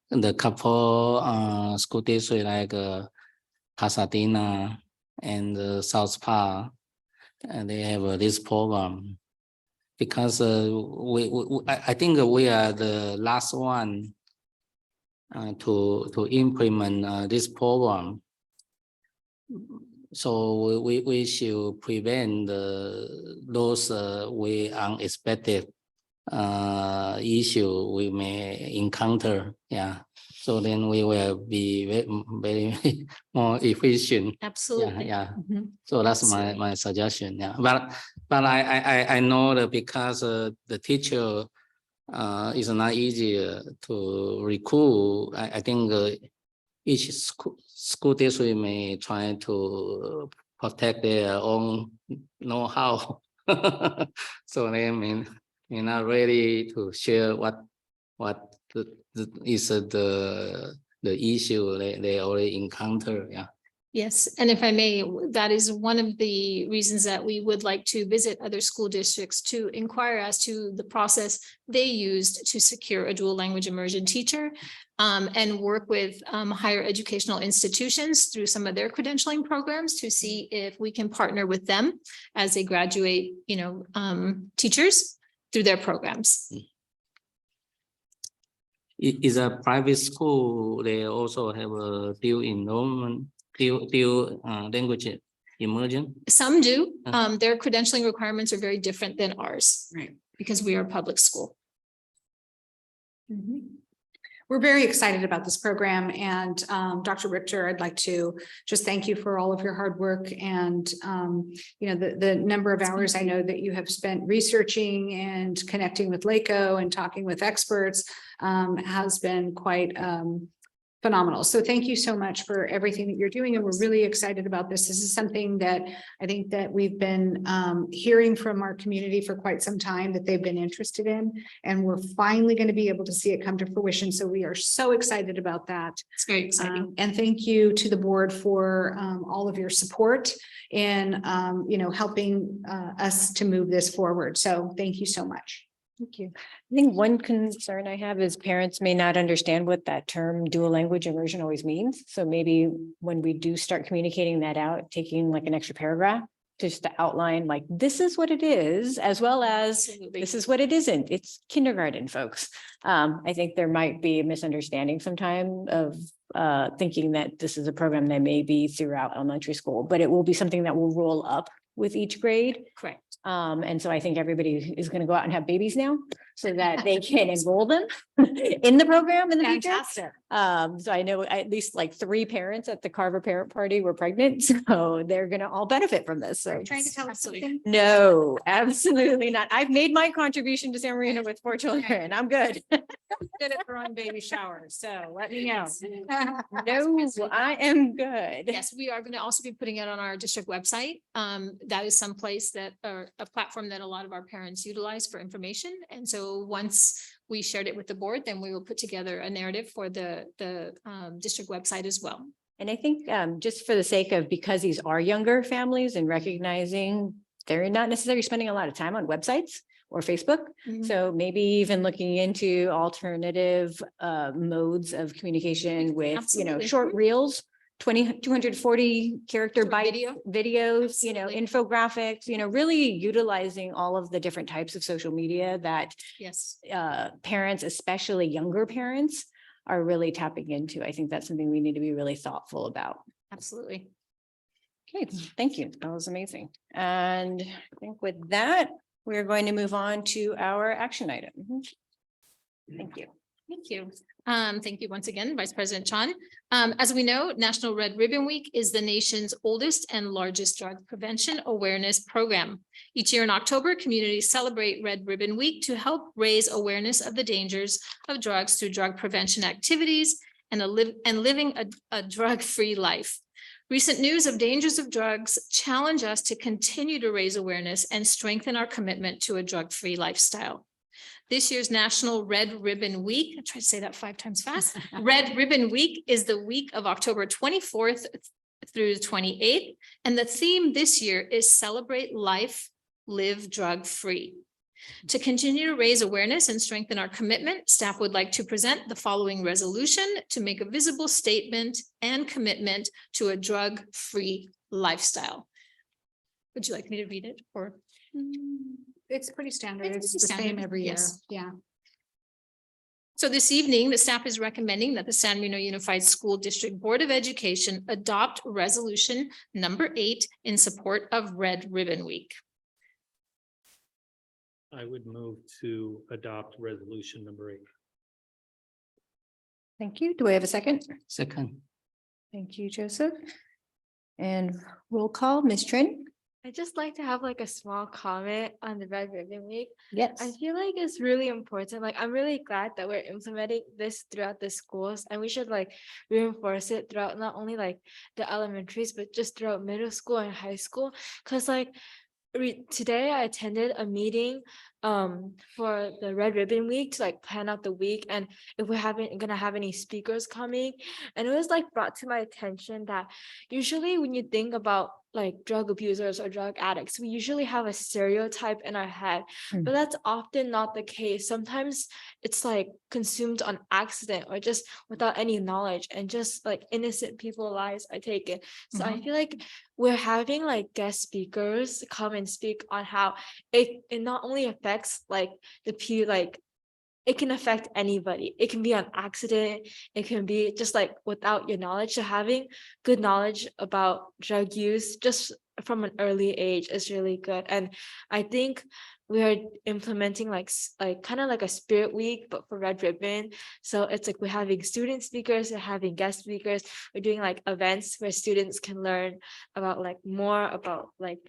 the couple school district like Pasadena and South Park, and they have this program. Because I think we are the last one to implement this program. So we should prevent those we unexpected issue we may encounter. Yeah. So then we will be very more efficient. Absolutely. Yeah. Mhm. So that's Absolutely. my suggestion. Yeah. But I know that because the teacher is not easy to recruit. I think each school district may try to protect their own know-how. So they may not ready to share what is the issue they already encounter. Yeah. Yes, and if I may, that is one of the reasons that we would like to visit other school districts to inquire as to the process they used to secure a dual language immersion teacher, and work with higher educational institutions through some of their credentialing programs to see if we can partner with them as they graduate, teachers through their programs. Is a private school, they also have a dual enrollment, dual language immersion? Some do. Their credentialing requirements are very different than ours. Right. Because we are a public school. We're very excited about this program, and Dr. Richter, I'd like to just thank you for all of your hard work and the number of hours I know that you have spent researching and connecting with LACO and talking with experts has been quite phenomenal. So thank you so much for everything that you're doing, and we're really excited about this. This is something that I think that we've been hearing from our community for quite some time that they've been interested in, and we're finally going to be able to see it come to fruition. So we are so excited about that. It's very exciting. And thank you to the board for all of your support in helping us to move this forward. So thank you so much. Thank you. I think one concern I have is parents may not understand what that term dual language immersion always means. So maybe when we do start communicating that out, taking like an extra paragraph just to outline like, this is what it is, as well as this is what it isn't. It's kindergarten, folks. I think there might be a misunderstanding sometime of thinking that this is a program that may be throughout elementary school, but it will be something that will roll up with each grade. Correct. And so I think everybody is going to go out and have babies now so that they can enroll them in the program in the future. Fantastic. So I know at least like 3 parents at the Carver parent party were pregnant, so they're going to all benefit from this. So Trying to tell us something. no, absolutely not. I've made my contribution to San Marino with 4 children. I'm good. Good at throwing baby showers, so let me know. No, I am good. Yes, we are going to also be putting it on our district website. That is some place that, or a platform that a lot of our parents utilize for information. And so once we shared it with the board, then we will put together a narrative for the district website as well. And I think just for the sake of, because these are younger families and recognizing they're not necessarily spending a lot of time on websites or Facebook. So maybe even looking into alternative modes of communication with, Absolutely. short reels, 240 character videos, infographics, really utilizing all of the different types of social media that Yes. parents, especially younger parents, are really tapping into. I think that's something we need to be really thoughtful about. Absolutely. Okay, thank you. That was amazing. And I think with that, we're going to move on to our action item. Thank you. Thank you. Thank you once again, Vice President Chan. As we know, National Red Ribbon Week is the nation's oldest and largest drug prevention awareness program. Each year in October, communities celebrate Red Ribbon Week to help raise awareness of the dangers of drugs through drug prevention activities and living a drug-free life. Recent news of dangers of drugs challenge us to continue to raise awareness and strengthen our commitment to a drug-free lifestyle. This year's National Red Ribbon Week, I tried to say that 5 times fast. Red Ribbon Week is the week of October 24th through the 28th. And the theme this year is Celebrate Life, Live Drug-Free. To continue to raise awareness and strengthen our commitment, staff would like to present the following resolution to make a visible statement and commitment to a drug-free lifestyle. Would you like me to read it or? It's pretty standard. It's It's the same standard, every year. yes. Yeah. So this evening, the staff is recommending that the San Marino Unified School District Board of Education adopt resolution number 8 in support of Red Ribbon Week. I would move to adopt resolution number 8. Thank you. Do I have a second? Second. Thank you, Joseph. And roll call, Ms. Trin? I just like to have like a small comment on the Red Ribbon Week. Yes. I feel like it's really important. Like, I'm really glad that we're implementing this throughout the schools, and we should like reinforce it throughout not only like the elementaries, but just throughout middle school and high school. Cause like today I attended a meeting for the Red Ribbon Week to like plan out the week and if we haven't gonna have any speakers coming. And it was like brought to my attention that usually when you think about like drug abusers or drug addicts, we usually have a stereotype in our head, but that's often not the case. Sometimes it's like consumed on accident or just without any knowledge, and just like innocent people's lives are taken. So I feel like we're having like guest speakers come and speak on how it not only affects like it can affect anybody. It can be on accident. It can be just like without your knowledge. So having good knowledge about drug use just from an early age is really good. And I think we are implementing like kind of like a spirit week, but for Red Ribbon. So it's like we're having student speakers, we're having guest speakers, we're doing like events where students can learn about like more about like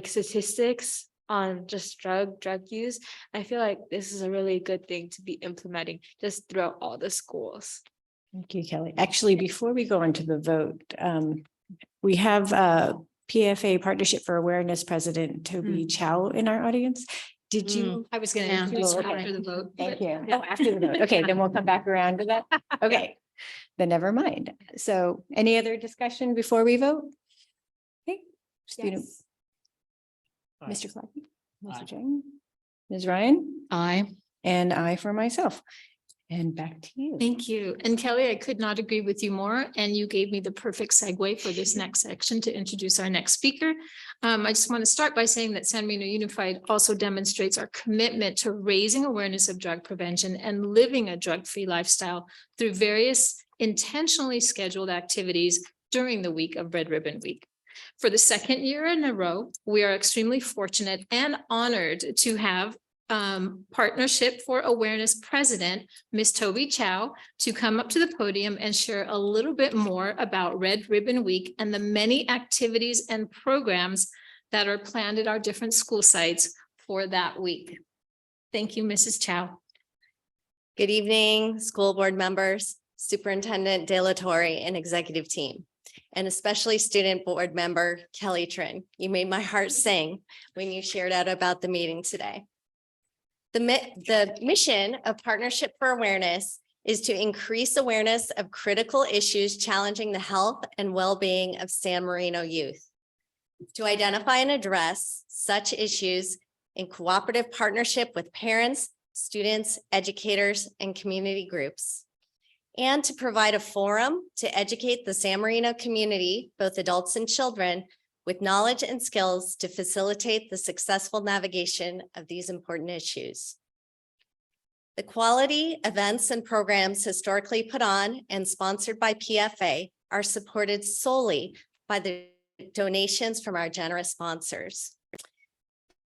statistics on just drug use. I feel like this is a really good thing to be implementing just throughout all the schools. Thank you, Kelly. Actually, before we go into the vote, we have PFA Partnership for Awareness President Toby Chow in our audience. Did you? I was going to Yeah. introduce Oh, her okay. after the vote. Thank you. Yeah. Oh, after the vote. Okay, then we'll come back around to that. Okay, then never mind. So any other discussion before we vote? Okay. Student, Yes. Aye. Mr. Flaherty, Aye. Mr. Chang, Ms. Ryan, Aye. and I for myself. And back to you. Thank you. And Kelly, I could not agree with you more. And you gave me the perfect segue for this next section to introduce our next speaker. I just want to start by saying that San Marino Unified also demonstrates our commitment to raising awareness of drug prevention and living a drug-free lifestyle through various intentionally scheduled activities during the week of Red Ribbon Week. For the second year in a row, we are extremely fortunate and honored to have Partnership for Awareness President, Ms. Toby Chow, to come up to the podium and share a little bit more about Red Ribbon Week and the many activities and programs that are planned at our different school sites for that week. Thank you, Mrs. Chow. Good evening, school board members, Superintendent De La Torre, and executive team, and especially student board member Kelly Trin. You made my heart sing when you shared out about the meeting today. The mission of Partnership for Awareness is to increase awareness of critical issues challenging the health and well-being of San Marino youth, to identify and address such issues in cooperative partnership with parents, students, educators, and community groups, and to provide a forum to educate the San Marino community, both adults and children, with knowledge and skills to facilitate the successful navigation of these important issues. The quality events and programs historically put on and sponsored by PFA are supported solely by the donations from our generous sponsors.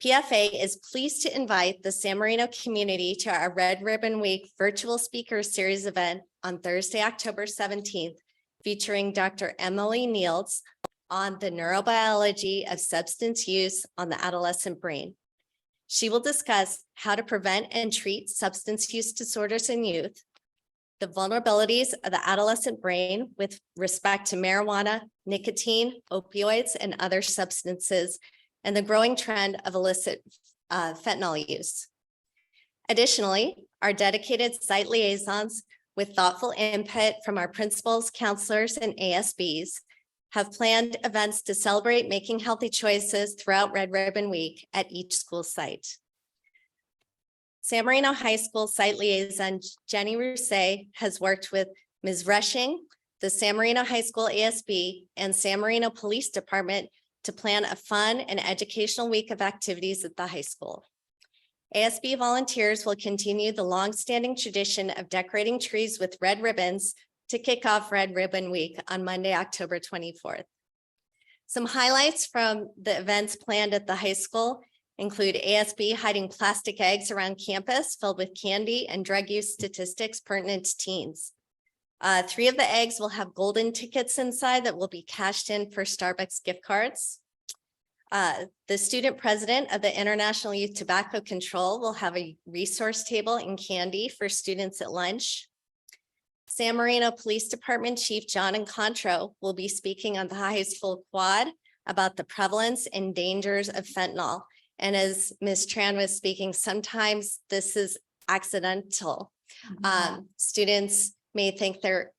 PFA is pleased to invite the San Marino community to our Red Ribbon Week virtual speaker series event on Thursday, October 17th, featuring Dr. Emily Niels on the neurobiology of substance use on the adolescent brain. She will discuss how to prevent and treat substance use disorders in youth, the vulnerabilities of the adolescent brain with respect to marijuana, nicotine, opioids, and other substances, and the growing trend of illicit fentanyl use. Additionally, our dedicated site liaisons with thoughtful input from our principals, counselors, and ASBs have planned events to celebrate making healthy choices throughout Red Ribbon Week at each school site. San Marino High School site liaison Jenny Rousset has worked with Ms. Rushing, the San Marino High School ASB, and San Marino Police Department to plan a fun and educational week of activities at the high school. ASB volunteers will continue the longstanding tradition of decorating trees with red ribbons to kick off Red Ribbon Week on Monday, October 24th. Some highlights from the events planned at the high school include ASB hiding plastic eggs around campus filled with candy and drug use statistics pertinent to teens. 3 of the eggs will have golden tickets inside that will be cashed in for Starbucks gift cards. The student president of the International Youth Tobacco Control will have a resource table and candy for students at lunch. San Marino Police Department Chief John Encontro will be speaking on the high school quad about the prevalence and dangers of fentanyl. And as Ms. Tran was speaking, sometimes this is accidental. Students may think they're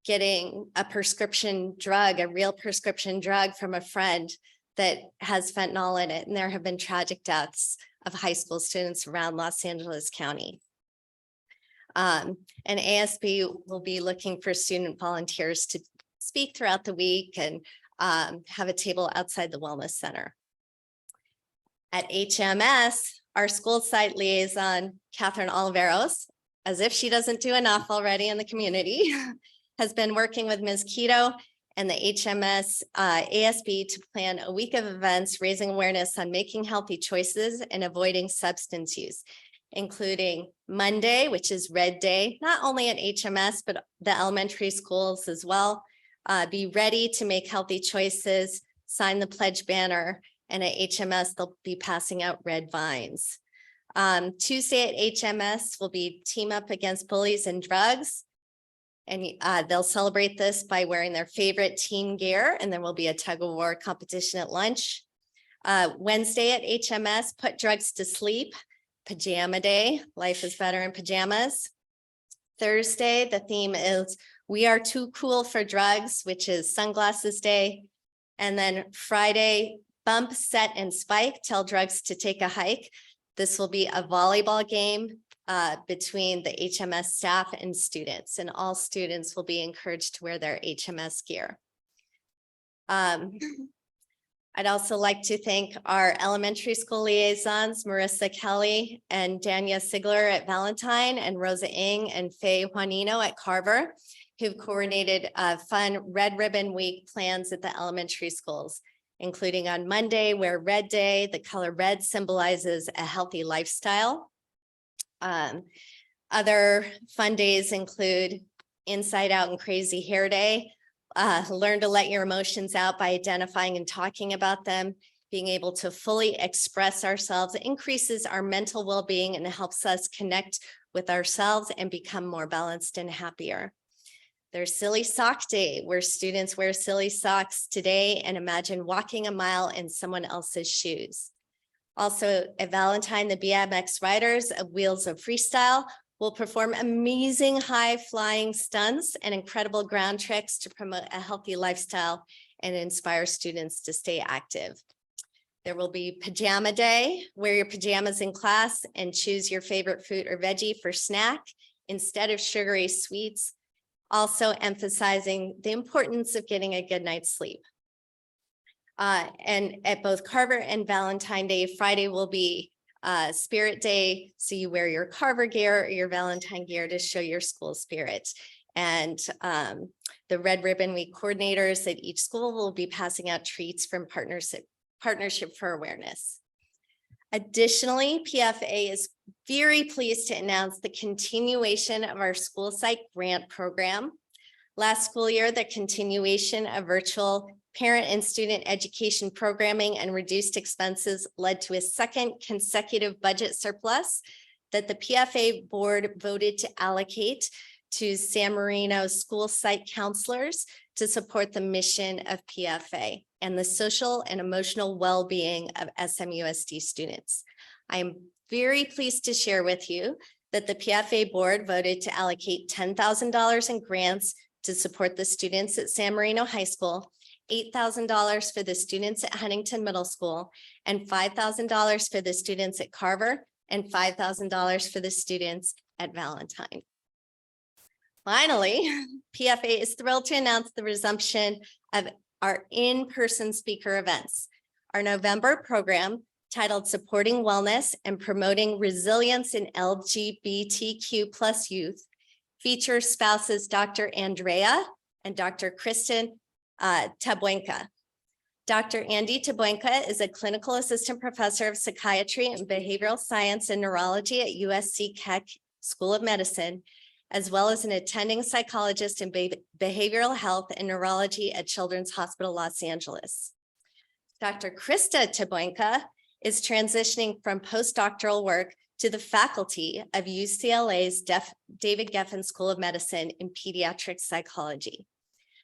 getting a prescription drug, a real prescription drug from a friend that has fentanyl in it. And there have been tragic deaths of high school students around Los Angeles County. And ASB will be looking for student volunteers to speak throughout the week and have a table outside the Wellness Center. At HMS, our school site liaison, Catherine Oliveros, as if she doesn't do enough already in the community, has been working with Ms. Keto and the HMS ASB to plan a week of events raising awareness on making healthy choices and avoiding substance use, including Monday, which is Red Day, not only at HMS, but the elementary schools as well. Be ready to make healthy choices, sign the pledge banner, and at HMS, they'll be passing out red vines. Tuesday at HMS will be Team Up Against Bullies and Drugs. And they'll celebrate this by wearing their favorite team gear, and there will be a tug of war competition at lunch. Wednesday at HMS, Put Drugs to Sleep, Pajama Day, life is better in pajamas. Thursday, the theme is We Are Too Cool for Drugs, which is Sunglasses Day. And then Friday, Bump, Set, and Spike, Tell Drugs to Take a Hike. This will be a volleyball game between the HMS staff and students, and all students will be encouraged to wear their HMS gear. I'd also like to thank our elementary school liaisons, Marissa Kelly and Dania Sigler at Valentine, and Rosa Ng and Faye Juanino at Carver, who've coordinated fun Red Ribbon Week plans at the elementary schools, including on Monday, Wear Red Day. The color red symbolizes a healthy lifestyle. Other fun days include Inside Out and Crazy Hair Day. Learn to let your emotions out by identifying and talking about them. Being able to fully express ourselves increases our mental well-being and helps us connect with ourselves and become more balanced and happier. There's Silly Sock Day, where students wear silly socks today and imagine walking a mile in someone else's shoes. Also at Valentine, the BMX riders of Wheels of Freestyle will perform amazing high flying stunts and incredible ground tricks to promote a healthy lifestyle and inspire students to stay active. There will be Pajama Day. Wear your pajamas in class and choose your favorite fruit or veggie for snack instead of sugary sweets, also emphasizing the importance of getting a good night's sleep. And at both Carver and Valentine Day, Friday will be Spirit Day. So you wear your Carver gear or your Valentine gear to show your school spirit. And the Red Ribbon Week coordinators at each school will be passing out treats from Partnership for Awareness. Additionally, PFA is very pleased to announce the continuation of our school site grant program. Last school year, the continuation of virtual parent and student education programming and reduced expenses led to a second consecutive budget surplus that the PFA board voted to allocate to San Marino school site counselors to support the mission of PFA and the social and emotional well-being of SMUSD students. I am very pleased to share with you that the PFA board voted to allocate $10,000 in grants to support the students at San Marino High School, $8,000 for the students at Huntington Middle School, and $5,000 for the students at Carver, and $5,000 for the students at Valentine. Finally, PFA is thrilled to announce the resumption of our in-person speaker events. Our November program, titled Supporting Wellness and Promoting Resilience in LGBTQ+ Youth, features spouses Dr. Andrea and Dr. Kristen Tabuenca. Dr. Andy Tabuenca is a clinical assistant professor of psychiatry and behavioral science and neurology at USC Keck School of Medicine, as well as an attending psychologist in behavioral health and neurology at Children's Hospital Los Angeles. Dr. Krista Tabuenca is transitioning from postdoctoral work to the faculty of UCLA's David Geffen School of Medicine in pediatric psychology.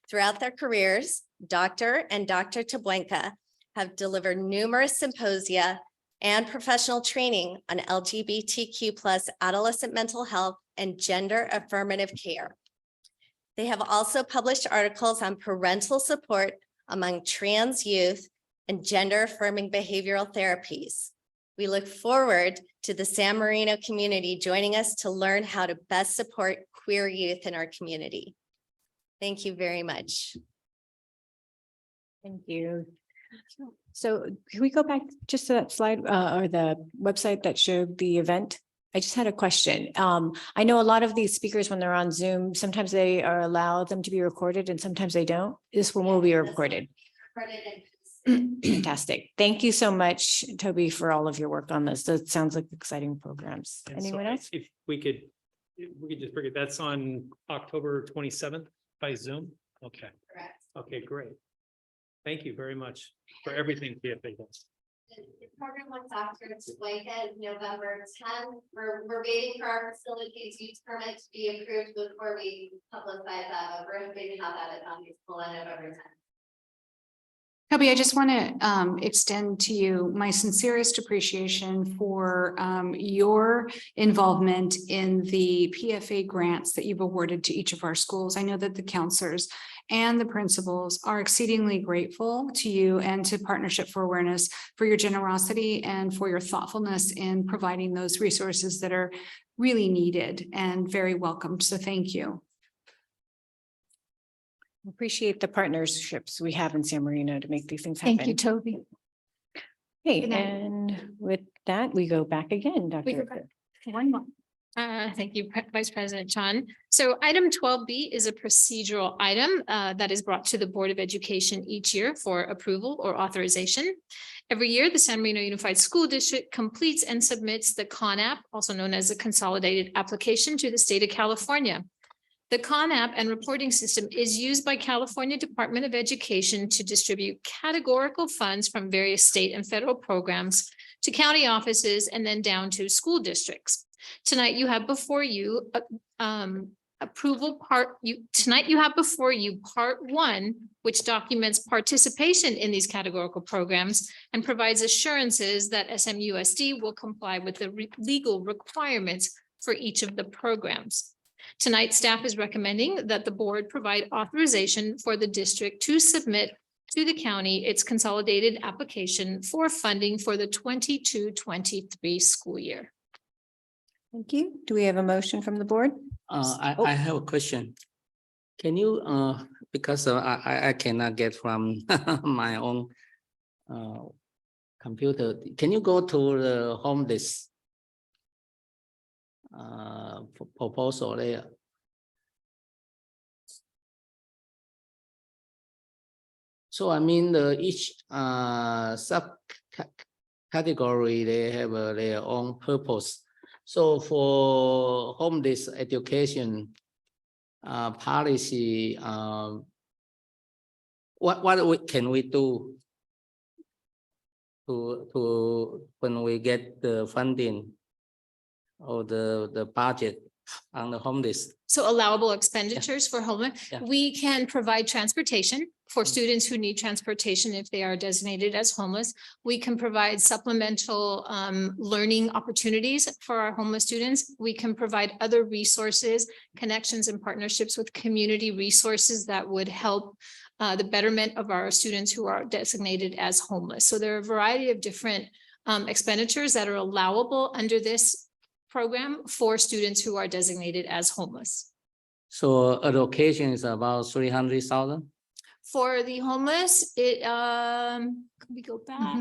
Throughout their careers, Dr. and Dr. Tabuenca have delivered numerous symposia and professional training on LGBTQ+ adolescent mental health and gender affirmative care. They have also published articles on parental support among trans youth and gender affirming behavioral therapies. We look forward to the San Marino community joining us to learn how to best support queer youth in our community. Thank you very much. Thank you. So can we go back just to that slide or the website that showed the event? I just had a question. I know a lot of these speakers, when they're on Zoom, sometimes they are allowed them to be recorded and sometimes they don't. This one will be recorded. Fantastic. Thank you so much, Toby, for all of your work on this. That sounds like exciting programs. And so Anyone else? If we could just bring it, that's on October 27th by Zoom. Okay. Correct. Okay, great. Thank you very much for everything PFA does. The program with Dr. Tabuenca is November 10th. We're waiting for our facilities use permit to be approved before we publicize that, but we're hoping to have that on the school on November 10th. Toby, I just want to extend to you my sincerest appreciation for your involvement in the PFA grants that you've awarded to each of our schools. I know that the counselors and the principals are exceedingly grateful to you and to Partnership for Awareness for your generosity and for your thoughtfulness in providing those resources that are really needed and very welcomed. So thank you. Appreciate the partnerships we have in San Marino to make these things happen. Thank you, Toby. Hey, Good night. and with that, we go back again, We go Dr. back. One more. Thank you, Vice President Chan. So item 12B is a procedural item that is brought to the Board of Education each year for approval or authorization. Every year, the San Marino Unified School District completes and submits the CONAP, also known as a consolidated application, to the state of California. The CONAP and reporting system is used by California Department of Education to distribute categorical funds from various state and federal programs to county offices and then down to school districts. Tonight you have before you part 1, which documents participation in these categorical programs and provides assurances that SMUSD will comply with the legal requirements for each of the programs. Tonight, staff is recommending that the board provide authorization for the district to submit to the county its consolidated application for funding for the 22-23 school year. Thank you. Do we have a motion from the board? I have a question. Can you, because I cannot get from my own computer, can you go to the home list proposal there? So I mean, each category, they have their own purpose. So for home-based education policy, what can we do to when we get the funding or the budget on the homeless. So allowable expenditures for homeless. Yeah. We can provide transportation for students who need transportation if they are designated as homeless. We can provide supplemental learning opportunities for our homeless students. We can provide other resources, connections and partnerships with community resources that would help the betterment of our students who are designated as homeless. So there are a variety of different expenditures that are allowable under this program for students who are designated as homeless. So allocation is about 300,000. For the homeless, it, can we go back?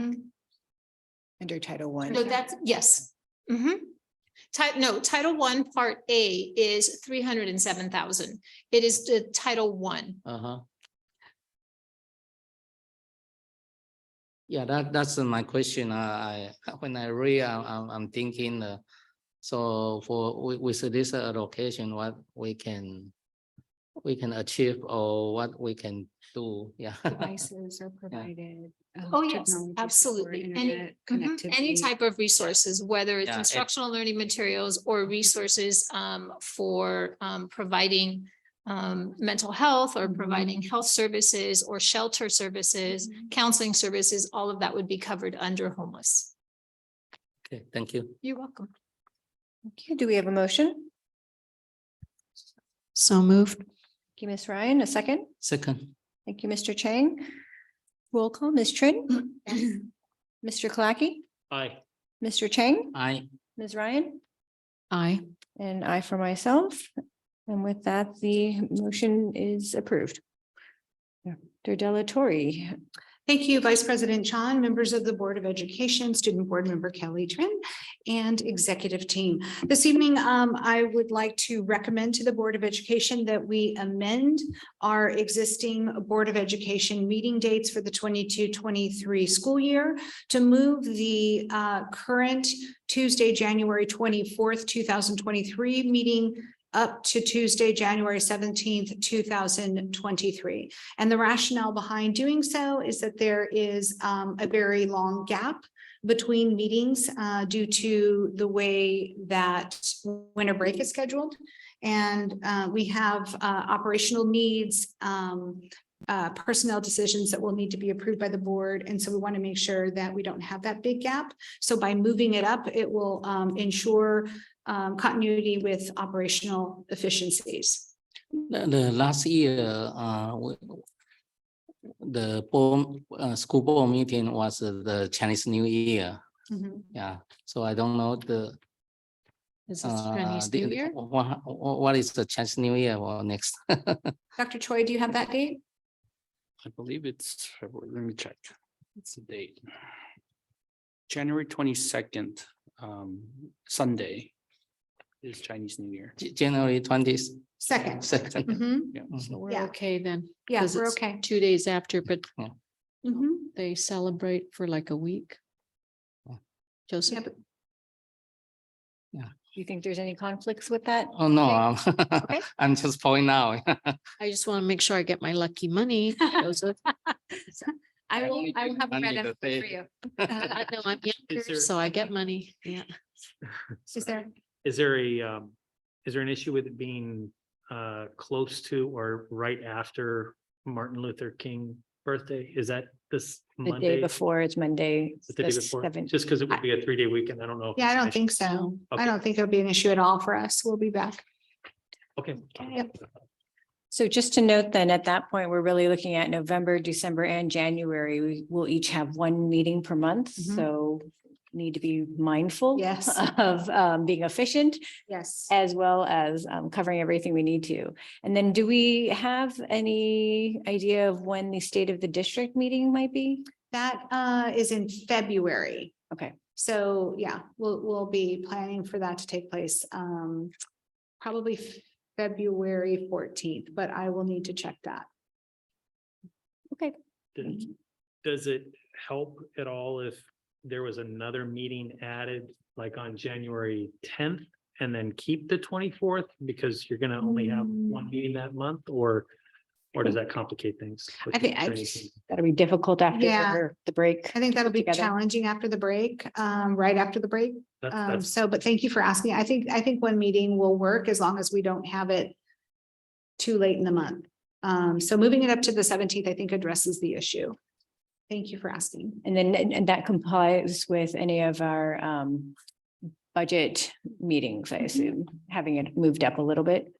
Under Title I. No, that's, yes. No, Title I, Part A is 307,000. It is the Title I. Yeah, that's my question. When I read, I'm thinking, so with this allocation, what we can achieve or what we can do, yeah. Devices are provided. Oh, yes, absolutely. Any type of resources, whether it's Yeah, instructional learning materials or resources for providing mental health or providing health services or shelter services, counseling services, all of that would be covered under homeless. Okay, thank you. You're welcome. Okay, do we have a motion? So moved. Thank you, Ms. Ryan. A second? Second, Thank you, Mr. Chang. Roll call, Ms. Trin. Mr. Clarke, Aye. Mr. Chang, I Ms. Ryan, Aye. and I for myself. And with that, the motion is approved. Dr. Delatorre. Thank you, Vice President Chan, members of the Board of Education, Student Board Member Kelly Trin, and executive team. This evening, I would like to recommend to the Board of Education that we amend our existing Board of Education meeting dates for the 22-23 school year to move the current Tuesday, January 24th, 2023 meeting up to Tuesday, January 17th, 2023. And the rationale behind doing so is that there is a very long gap between meetings due to the way that winter break is scheduled. And we have operational needs, personnel decisions that will need to be approved by the board. And so we want to make sure that we don't have that big gap. So by moving it up, it will ensure continuity with operational efficiencies. the last year, the school board meeting was the Chinese New Year. Yeah, so I don't know Is this Chinese New Year? what is the Chinese New Year or next? Dr. Choi, do you have that date? I believe it's February. Let me check. What's the date? January 22nd, Sunday is Chinese New Year. January 20th. Second. Yeah. So we're Yeah. okay then. Yeah, 'cause we're it's okay. 2 days after, but Mhm. they celebrate for like a week. Yeah. Joseph? Do you think there's any conflicts with that? Oh, no, Okay. I'm just pointing out. I just want to make sure I get my lucky money, Joseph. I will have a Monday red the envelope for day. you. I know I'm younger, there- so I get money. Yeah. Is there? Is there an issue with it being close to or right after Martin Luther King birthday? Is that this The day Monday? before, it's Monday. The day the before, 7th. just because it would be a 3-day weekend. I don't know. if Yeah, I it's an don't issue. think so. I Okay. don't think it'll be an issue at all for us. We'll be back. Okay. Yep. So just to note then, at that point, we're really looking at November, December, and January. We will each have one meeting per month, Mhm. so need to be mindful Yes. of being efficient Yes. as well as covering everything we need to. And then do we have any idea of when the state of the district meeting might be? That is in February. Okay. So yeah, we'll be planning for that to take place probably February 14th, but I will need to check that. Okay. Does it help at all if there was another meeting added, like on January 10th, and then keep the 24th, because you're gonna only have one meeting that month, or Or does that complicate things? with I think the training team? That'll be difficult after Yeah. the break. I think that'll be together. challenging after the break, right after the break. That's So, but thank you for asking. I think one meeting will work as long as we don't have it too late in the month. So moving it up to the 17th, I think addresses the issue. Thank you for asking. And then, and that complies with any of our budget meetings, I assume, having it moved up a little bit.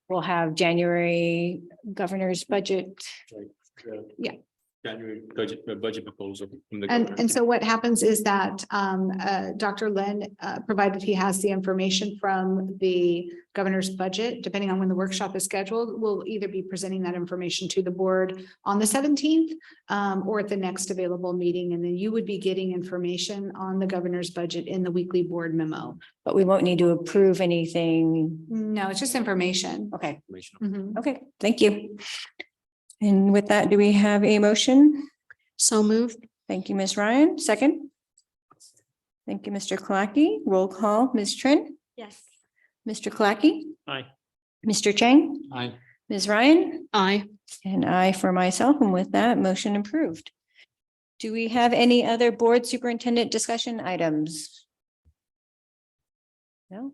We'll have January governor's budget. Yeah. January budget proposal from the. And so what happens is that Dr. Lynn, provided he has the information from the governor's budget, depending on when the workshop is scheduled, will either be presenting that information to the board on the 17th or at the next available meeting. And then you would be getting information on the governor's budget in the weekly board memo. But we won't need to approve anything. No, it's just information. Okay, Mhm. okay, thank you. And with that, do we have a motion? So moved. Thank you, Ms. Ryan. Second? Thank you, Mr. Clarke. Roll call, Ms. Trin, Yes. Mr. Clarke, Aye. Mr. Chang, Aye. Ms. Ryan, Aye. and I for myself. And with that, motion approved. Do we have any other board superintendent discussion items? No?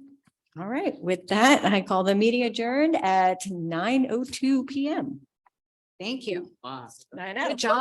All right, with that, I call the meeting adjourned at 9:02 PM. Thank you. Wow. I know. Good job.